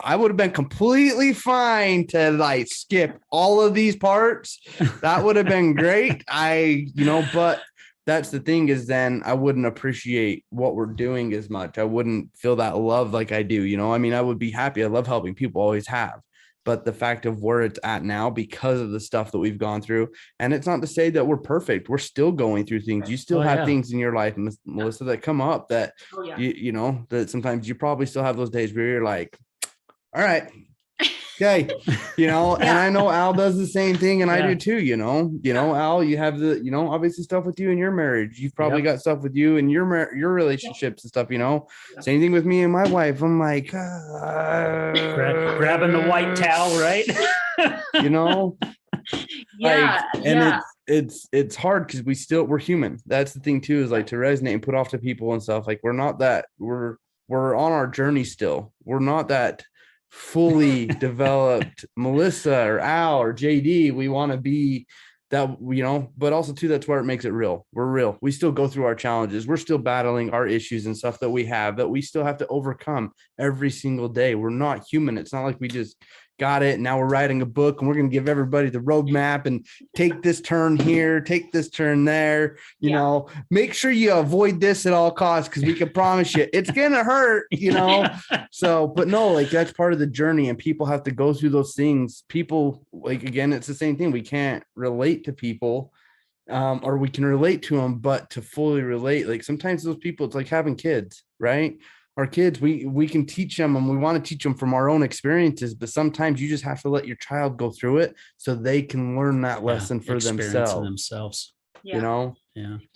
I would have been completely fine to like skip all of these parts. That would have been great. But that's the thing, is then I wouldn't appreciate what we're doing as much. I wouldn't feel that love like I do, you know. I mean, I would be happy. I love helping people, always have. But the fact of where it's at now, because of the stuff that we've gone through, and it's not to say that we're perfect. We're still going through things. You still have things in your life, Melissa, that come up that, you know, that sometimes you probably still have those days where you're like, all right, okay, you know. And I know Al does the same thing, and I do too, you know. Al, you have the, you know, obviously stuff with you in your marriage. You've probably got stuff with you and your relationships and stuff, you know. Same thing with me and my wife. I'm like grabbing the white towel, right? You know. It's hard because we're human. That's the thing too, is like to resonate and put off to people and stuff. Like we're not that, we're on our journey still. We're not that fully developed Melissa or Al or JD. We want to be that, you know, but also too, that's where it makes it real. We're real. We still go through our challenges. We're still battling our issues and stuff that we have that we still have to overcome every single day. We're not human. It's not like we just got it. Now we're writing a book and we're going to give everybody the roadmap and take this turn here, take this turn there, you know, make sure you avoid this at all costs, because we can promise you it's going to hurt, you know. So, but no, like that's part of the journey, and people have to go through those things. People, like, again, it's the same thing. We can't relate to people, or we can relate to them, but to fully relate, like sometimes those people, it's like having kids, right? Our kids, we can teach them, and we want to teach them from our own experiences, but sometimes you just have to let your child go through it so they can learn that lesson for themselves. You know.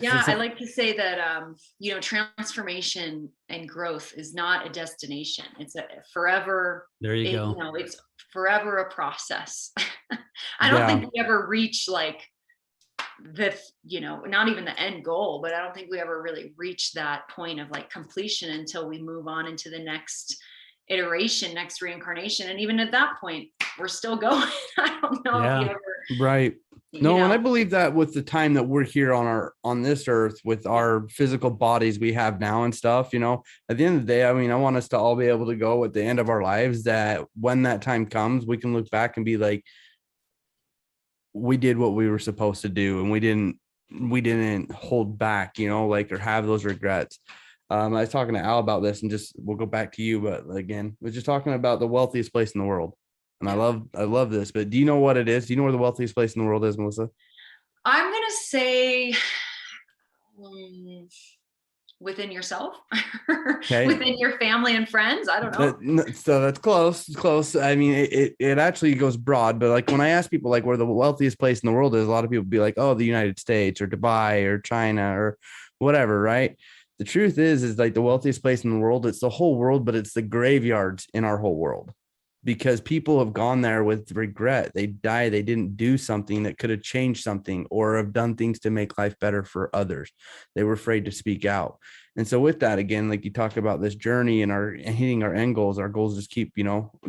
I like to say that you know, transformation and growth is not a destination. It's a forever, there you go. You know, it's forever a process. I don't think we ever reach like the, you know, not even the end goal, but I don't think we ever really reach that point of like completion until we move on into the next iteration, next reincarnation. And even at that point, we're still going. I don't know if you ever, right. No, and I believe that with the time that we're here on this earth with our physical bodies we have now and stuff, you know, at the end of the day, I mean, I want us to all be able to go at the end of our lives, that when that time comes, we can look back and be like, we did what we were supposed to do, and we didn't hold back, you know, like, or have those regrets. I was talking to Al about this, and just, we'll go back to you, but again, we're just talking about the wealthiest place in the world. And I love this, but do you know what it is? Do you know where the wealthiest place in the world is, Melissa? I'm going to say within yourself, within your family and friends. I don't know. So that's close. It's close. I mean, it actually goes broad, but like when I ask people like where the wealthiest place in the world is, a lot of people be like, oh, the United States or Dubai or China or whatever, right? The truth is like the wealthiest place in the world, it's the whole world, but it's the graveyards in our whole world. Because people have gone there with regret. They die. They didn't do something that could have changed something, or have done things to make life better for others. They were afraid to speak out. And so with that, again, like you talk about this journey and hitting our end goals, our goals just keep,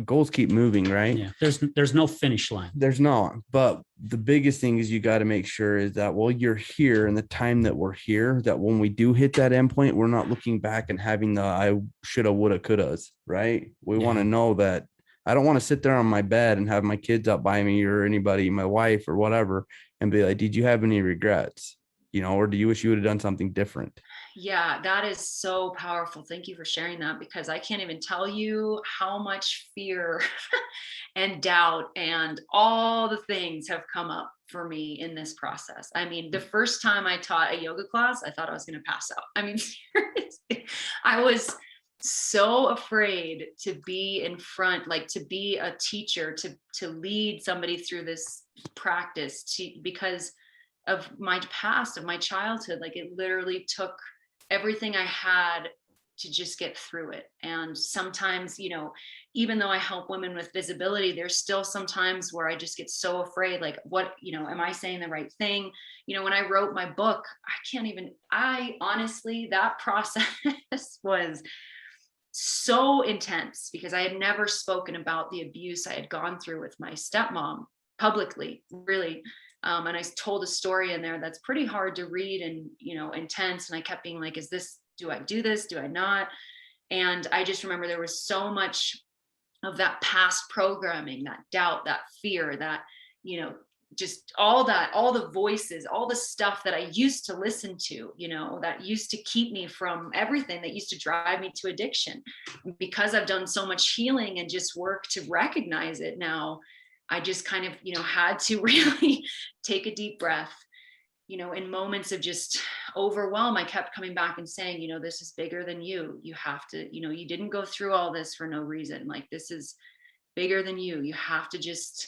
goals keep moving, right? Yeah. There's no finish line. There's not. But the biggest thing is you got to make sure is that while you're here and the time that we're here, that when we do hit that end point, we're not looking back and having the I shoulda, woulda, couldas, right? We want to know that I don't want to sit there on my bed and have my kids up by me or anybody, my wife or whatever, and be like, did you have any regrets? Or do you wish you would have done something different? Yeah, that is so powerful. Thank you for sharing that, because I can't even tell you how much fear and doubt and all the things have come up for me in this process. I mean, the first time I taught a yoga class, I thought I was going to pass out. I mean, seriously, I was so afraid to be in front, like to be a teacher, to lead somebody through this practice, because of my past, of my childhood. Like it literally took everything I had to just get through it. And sometimes, you know, even though I help women with visibility, there's still some times where I just get so afraid, like, what, you know, am I saying the right thing? You know, when I wrote my book, I honestly, that process was so intense, because I had never spoken about the abuse I had gone through with my stepmom publicly, really. And I told a story in there that's pretty hard to read and, you know, intense. And I kept being like, do I do this? Do I not? And I just remember there was so much of that past programming, that doubt, that fear, that, you know, just all the voices, all the stuff that I used to listen to, you know, that used to keep me from everything, that used to drive me to addiction. Because I've done so much healing and just work to recognize it now, I just kind of, you know, had to really take a deep breath. You know, in moments of just overwhelm, I kept coming back and saying, you know, this is bigger than you. You have to, you know, you didn't go through all this for no reason. Like, this is bigger than you. You have to just,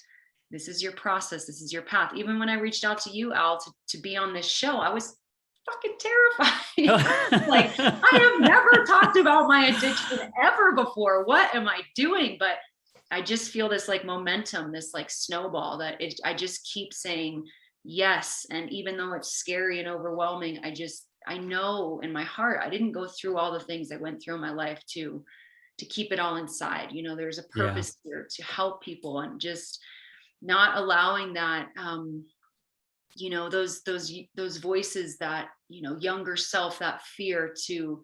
this is your process. This is your path. Even when I reached out to you, Al, to be on this show, I was fucking terrified. Like, I have never talked about my addiction ever before. What am I doing? But I just feel this like momentum, this like snowball that I just keep saying yes. And even though it's scary and overwhelming, I know in my heart, I didn't go through all the things I went through in my life to keep it all inside. You know, there's a purpose here to help people, and just not allowing that, you know, those voices, that, you know, younger self, that fear to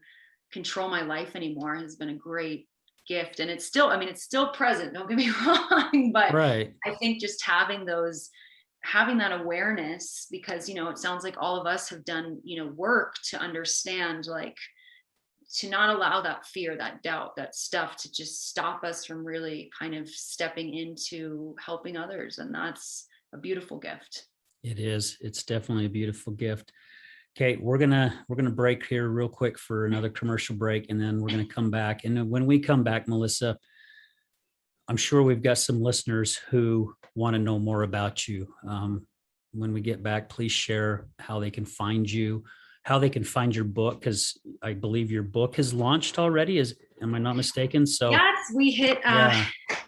control my life anymore, has been a great gift. And it's still, I mean, it's still present, don't get me wrong, but Right. I think just having that awareness, because, you know, it sounds like all of us have done, you know, work to understand, like, to not allow that fear, that doubt, that stuff to just stop us from really kind of stepping into helping others. And that's a beautiful gift. It is. It's definitely a beautiful gift. Okay, we're gonna break here real quick for another commercial break, and then we're gonna come back. And when we come back, Melissa, I'm sure we've got some listeners who want to know more about you. When we get back, please share how they can find you, how they can find your book, because I believe your book has launched already. Am I not mistaken? So yes, we hit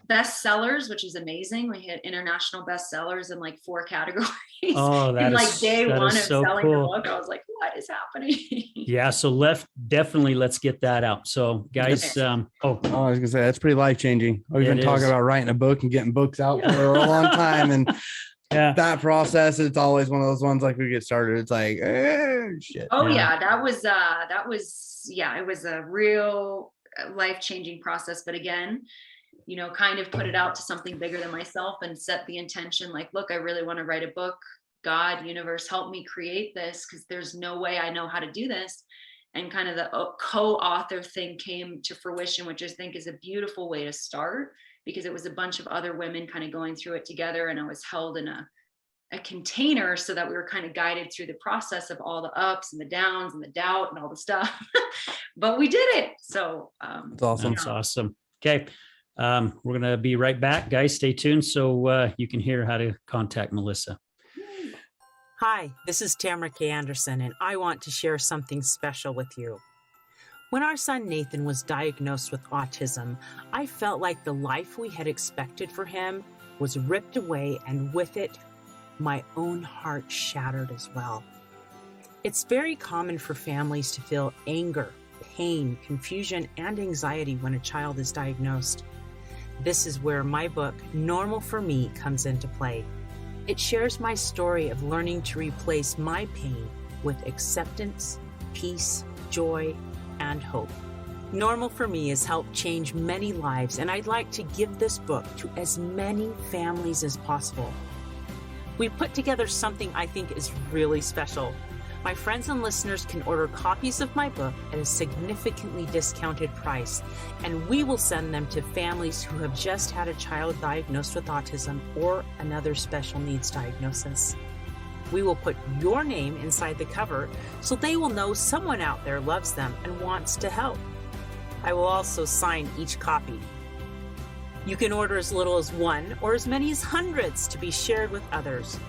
bestsellers, which is amazing. We hit international bestsellers in like 4 categories. Oh, that in is like day that one is of so selling cool. the book. I was like, what is happening? Yeah, so let's get that out. So guys, I was gonna say that's pretty life-changing. We've been talking is. about writing a book and getting books out for a long time, and that process, it's always one of those ones, like, we get started, it's like, shit. Oh yeah, that was it was a real life-changing process. But again, you know, kind of put it out to something bigger than myself and set the intention, like, look, I really want to write a book. God, universe, help me create this, because there's no way I know how to do this. And kind of the co-author thing came to fruition, which I think is a beautiful way to start, because it was a bunch of other women kind of going through it together, and I was held in a container so that we were kind of guided through the process of all the ups and the downs and the doubt and all the stuff. But we did it. So It's awesome. That's awesome. Okay. We're going to be right back, guys. Stay tuned so you can hear how to contact Melissa. Hi, this is Tamara K. Anderson, and I want to share something special with you. When our son Nathan was diagnosed with autism, I felt like the life we had expected for him was ripped away, and with it, my own heart shattered as well. It's very common for families to feel anger, pain, confusion, and anxiety when a child is diagnosed. This is where my book, Normal for Me, comes into play. It shares my story of learning to replace my pain with acceptance, peace, joy, and hope. Normal for Me has helped change many lives, and I'd like to give this book to as many families as possible. We put together something I think is really special. My friends and listeners can order copies of my book at a significantly discounted price, and we will send them to families who have just had a child diagnosed with autism or another special needs diagnosis. We will put your name inside the cover so they will know someone out there loves them and wants to help. I will also sign each copy. You can order as little as one or as many as hundreds to be shared with others.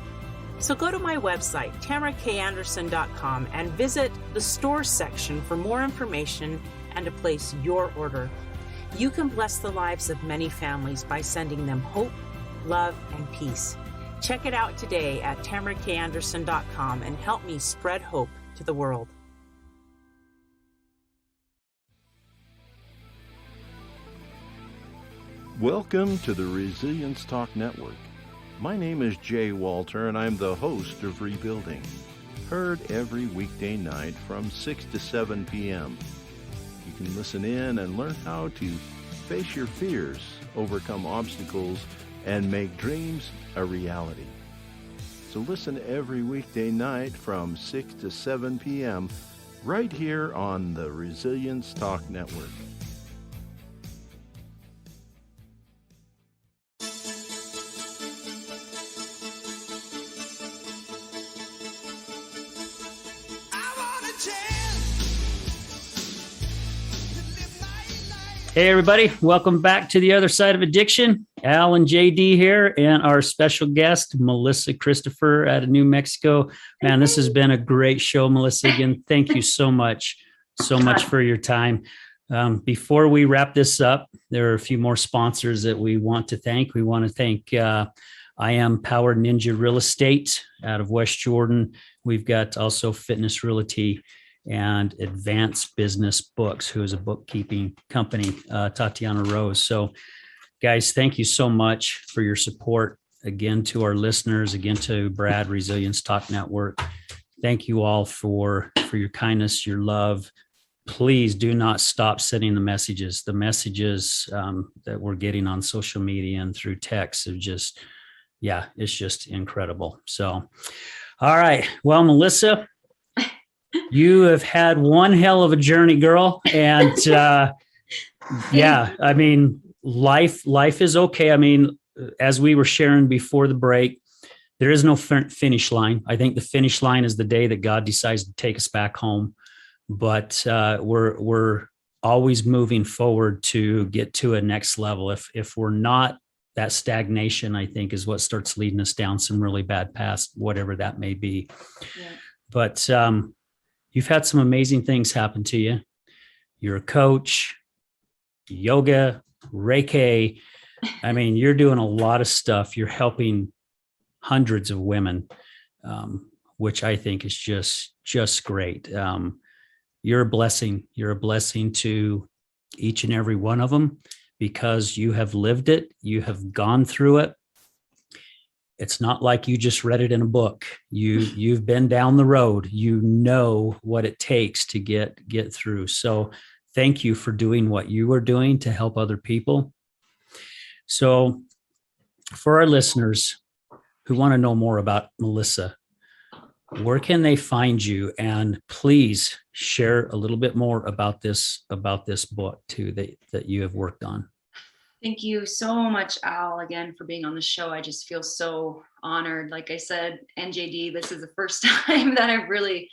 So go to my website, tamarakanderson.com, and visit the store section for more information and to place your order. You can bless the lives of many families by sending them hope, love, and peace. Check it out today at tamarakanderson.com and help me spread hope to the world. Welcome to the Resilience Talk Network. My name is Jay Walter, and I'm the host of Rebuilding, heard every weekday night from 6 to 7 p.m. You can listen in and learn how to face your fears, overcome obstacles, and make dreams a reality. So listen every weekday night from 6 to 7 p.m. right here on the Resilience Talk Network. Hey, everybody. Welcome back to the other side of addiction. Al and JD here, and our special guest, Melissa Christopher out of New Mexico. Man, this has been a great show, Melissa. Again, thank you so much for your time. Before we wrap this up, there are a few more sponsors that we want to thank. We want to thank I Am Powered Ninja Real Estate out of West Jordan. We've got also Fitness Realty and Advanced Business Books, who is a bookkeeping company, Tatiana Rose. So guys, thank you so much for your support. Again, to our listeners, again, to Brad, Resilience Talk Network. Thank you all for your kindness, your love. Please do not stop sending the messages. The messages that we're getting on social media and through text are just, it's just incredible. So, all right. Well, Melissa, you have had one hell of a journey, girl. And I mean, life is okay. I mean, as we were sharing before the break, there is no finish line. I think the finish line is the day that God decides to take us back home. But we're always moving forward to get to a next level. If we're not, that stagnation, I think, is what starts leading us down some really bad paths, whatever that may be. Yeah. But you've had some amazing things happen to you. You're a coach, yoga, Reiki. I mean, you're doing a lot of stuff. You're helping hundreds of women, which I think is just great. You're a blessing. You're a blessing to each and every one of them because you have lived it. You have gone through it. It's not like you just read it in a book. You've been down the road. You know what it takes to get through. So thank you for doing what you are doing to help other people. So for our listeners who want to know more about Melissa, where can they find you? And please share a little bit more about this book too that you have worked on. Thank you so much, Al, again, for being on the show. I just feel so honored. Like I said, NJD, this is the first time that I've really,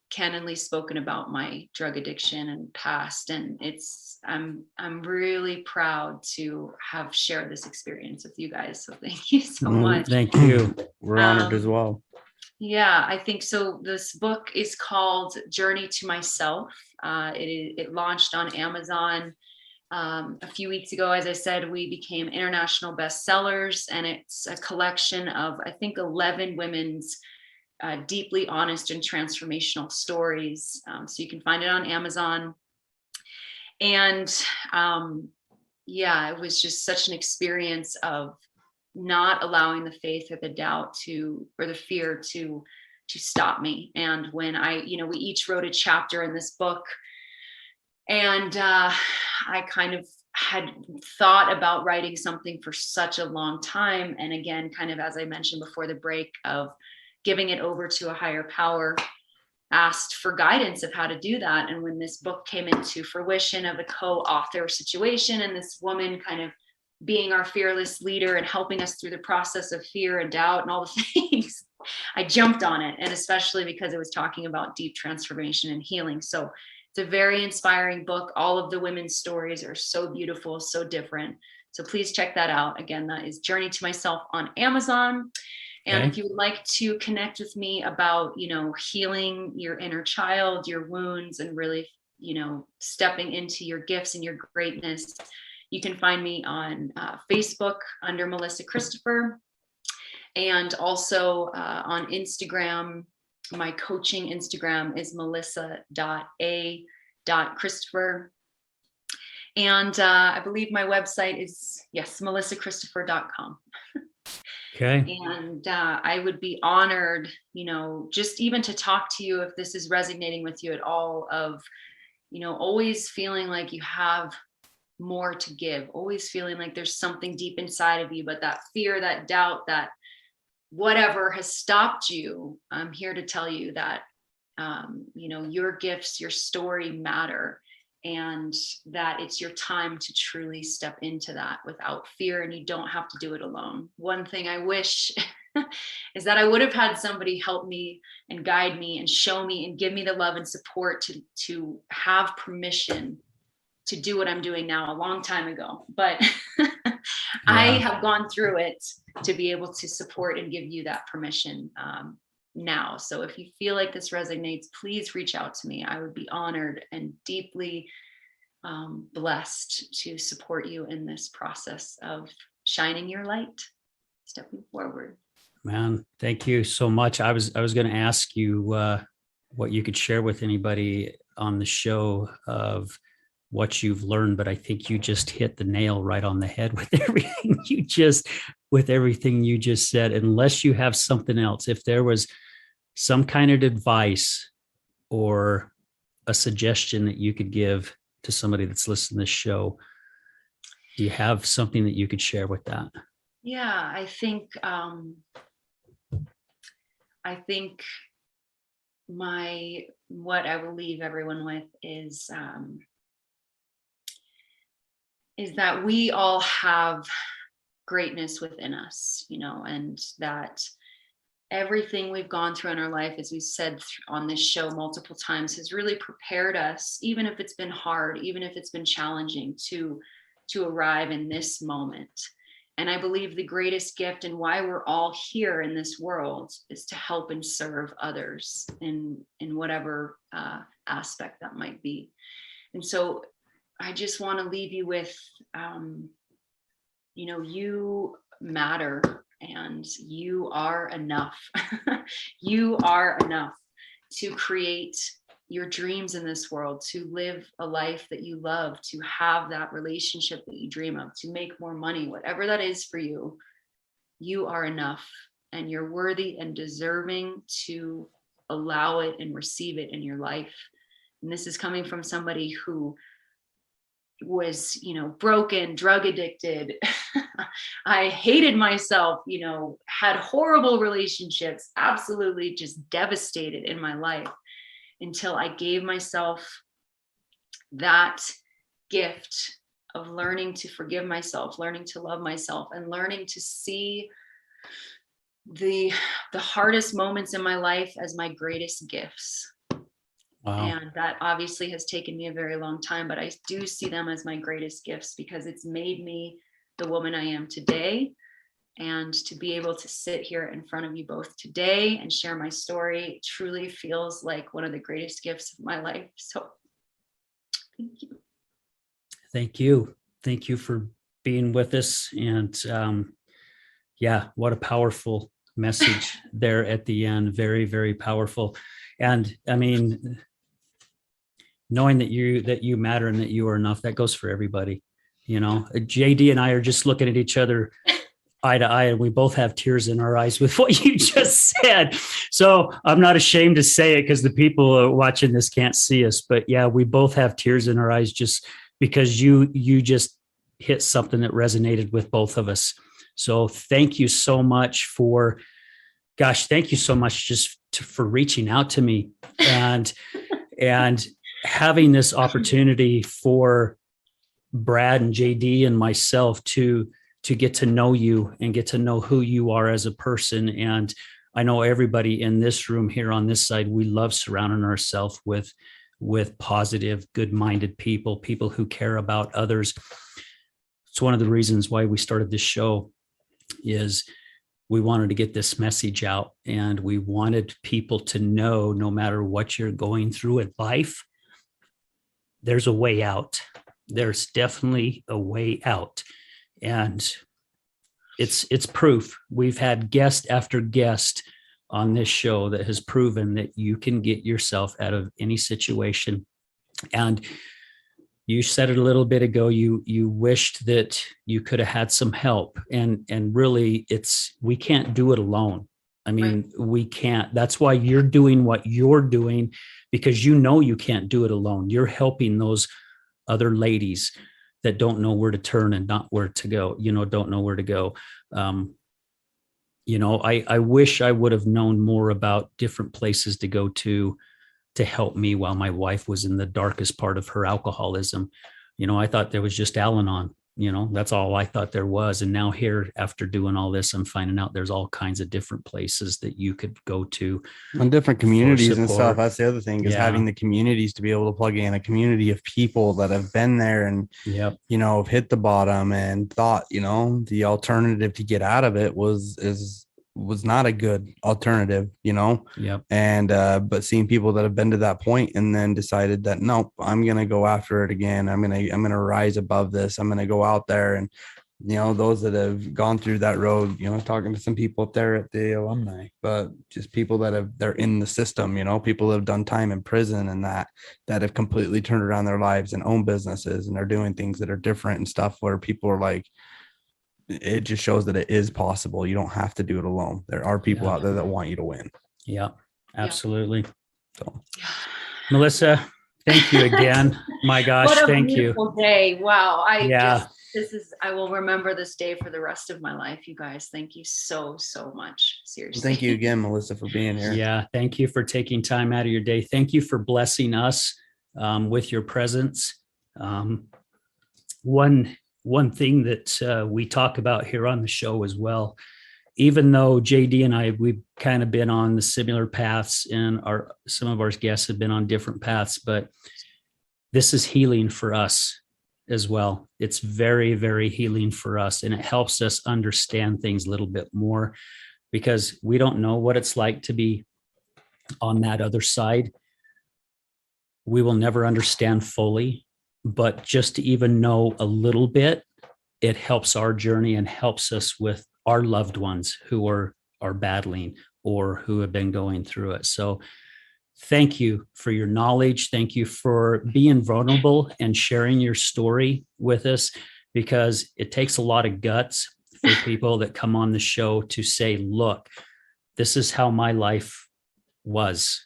candidly spoken about my drug addiction and past. And I'm really proud to have shared this experience with you guys. So thank you so much. Thank you. We're honored as well. Yeah, I think so. This book is called Journey to Myself. It launched on Amazon a few weeks ago. As I said, we became international bestsellers, and it's a collection of, I think, 11 women's deeply honest and transformational stories. So you can find it on Amazon. And it was just such an experience of not allowing the faith or the doubt or the fear to stop me. And when we each wrote a chapter in this book, and I kind of had thought about writing something for such a long time. And again, kind of, as I mentioned before the break, of giving it over to a higher power, asked for guidance of how to do that. And when this book came into fruition of a co-author situation, and this woman kind of being our fearless leader and helping us through the process of fear and doubt and all the things, I jumped on it. And especially because it was talking about deep transformation and healing. So It's a very inspiring book. All of the women's stories are so beautiful, so different. So please check that out. Again, that is Journey to Myself on Amazon. And Okay. if you would like to connect with me about, healing your inner child, your wounds, and really, stepping into your gifts and your greatness, you can find me on Facebook under Melissa Christopher, and also on Instagram. My coaching Instagram is melissa.a.christopher. And I believe my website is, melissachristopher.com. Okay. And I would be honored, just even to talk to you if this is resonating with you at all, of, always feeling like you have more to give, always feeling like there's something deep inside of you, but that fear, that doubt, that whatever has stopped you, I'm here to tell you that, your gifts, your story matter, and that it's your time to truly step into that without fear, and you don't have to do it alone. One thing I wish is that I would have had somebody help me and guide me and show me and give me the love and support to have permission to do what I'm doing now a long time ago. But I have gone through it to be able to support and give you that permission now. So if you feel like this resonates, please reach out to me. I would be honored and deeply blessed to support you in this process of shining your light, stepping forward. Man, thank you so much. I was going to ask you what you could share with anybody on the show of what you've learned, but I think you just hit the nail right on the head with everything you just said. Unless you have something else, if there was some kind of advice or a suggestion that you could give to somebody that's listening to this show, do you have something that you could share with that? Yeah, I think what I will leave everyone with is that we all have greatness within us, and that everything we've gone through in our life, as we said on this show multiple times, has really prepared us, even if it's been hard, even if it's been challenging, to arrive in this moment. And I believe the greatest gift and why we're all here in this world is to help and serve others in whatever aspect that might be. And so I just want to leave you with, you matter and you are enough. You are enough to create your dreams in this world, to live a life that you love, to have that relationship that you dream of, to make more money, whatever that is for you. You are enough, and you're worthy and deserving to allow it and receive it in your life. And this is coming from somebody who was, broken, drug addicted. I hated myself, had horrible relationships, absolutely just devastated in my life, until I gave myself that gift of learning to forgive myself, learning to love myself, and learning to see the hardest moments in my life as my greatest gifts. Wow. And that obviously has taken me a very long time, but I do see them as my greatest gifts because it's made me the woman I am today. And to be able to sit here in front of you both today and share my story truly feels like one of the greatest gifts of my life. So thank you. Thank you. Thank you for being with us. And what a powerful message there at the end. Very, very powerful. And I mean, knowing that you matter and that you are enough, that goes for everybody. JD and I are just looking at each other eye to eye, and we both have tears in our eyes with what you just said. So I'm not ashamed to say it because the people watching this can't see us, but yeah, we both have tears in our eyes just because you just hit something that resonated with both of us. So thank you so much for reaching out to me and having this opportunity for Brad and JD and myself to get to know you and get to know who you are as a person. And I know everybody in this room here on this side, we love surrounding ourselves with with positive, good-minded people, people who care about others. It's one of the reasons why we started this show, is we wanted to get this message out, and we wanted people to know, no matter what you're going through in life, there's a way out. There's definitely a way out. And it's proof. We've had guest after guest on this show that has proven that you can get yourself out of any situation. And you said it a little bit ago, you wished that you could have had some help, and really we can't do it alone. I mean, we can't. That's why you're doing what you're doing, because you can't do it alone. You're helping those other ladies that don't know where to turn and not where to go, don't know where to go. I wish I would have known more about different places to go to help me while my wife was in the darkest part of her alcoholism. I thought there was just Al-Anon, that's all I thought there was. And now here, after doing all this, I'm finding out there's all kinds of different places that you could go to. And different communities and stuff. That's the other thing, is having the communities to be able to plug in, a community of people that have been there and, have hit the bottom and thought, the alternative to get out of it was not a good alternative, and but seeing people that have been to that point and then decided that, nope, I'm gonna go after it again, I'm gonna rise above this, I'm gonna go out there. And those that have gone through that road, talking to some people up there at the alumni, but just people they're in the system, people that have done time in prison and that have completely turned around their lives and own businesses, and they're doing things that are different and stuff, where people are like, it just shows that it is possible. You don't have to do it alone. There are people out there that want you to win. Yeah, absolutely. So, Melissa, thank you again. My gosh, thank you. What a beautiful day. Wow. I will remember this day for the rest of my life, you guys. Thank you so much. Seriously. Thank you again, Melissa, for being here. Yeah. Thank you for taking time out of your day. Thank you for blessing us with your presence. One thing that we talk about here on the show as well, even though JD and I, we've kind of been on the similar paths, and some of our guests have been on different paths, but this is healing for us as well. It's very, very healing for us, and it helps us understand things a little bit more, because we don't know what it's like to be on that other side. We will never understand fully, but just to even know a little bit, it helps our journey and helps us with our loved ones who are battling or who have been going through it. So thank you for your knowledge. Thank you for being vulnerable and sharing your story with us, because it takes a lot of guts for people that come on the show to say, look, this is how my life was.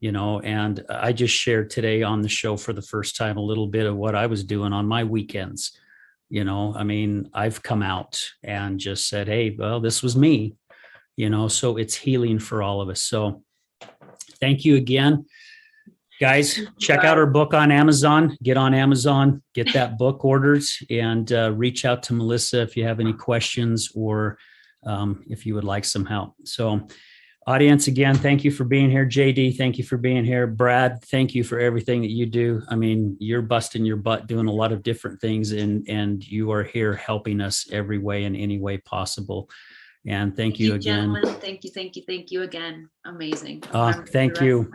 And I just shared today on the show for the first time a little bit of what I was doing on my weekends. I've come out and just said, hey, well, this was me, so it's healing for all of us. So thank you again. Guys, check out our book on Amazon. Get on Amazon, get that book ordered, and reach out to Melissa if you have any questions or if you would like some help. So audience, again, thank you for being here. JD, thank you for being here. Brad, thank you for everything that you do. You're busting your butt doing a lot of different things, and you are here helping us every way in any way possible. And thank you again. Gentlemen. Thank you again. Amazing. Thank you.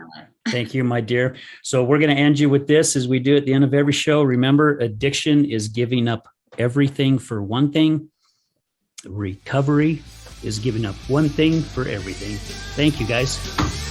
Thank you, my dear. So we're going to end you with this, as we do at the end of every show. Remember, addiction is giving up everything for one thing. Recovery is giving up one thing for everything. Thank you, guys.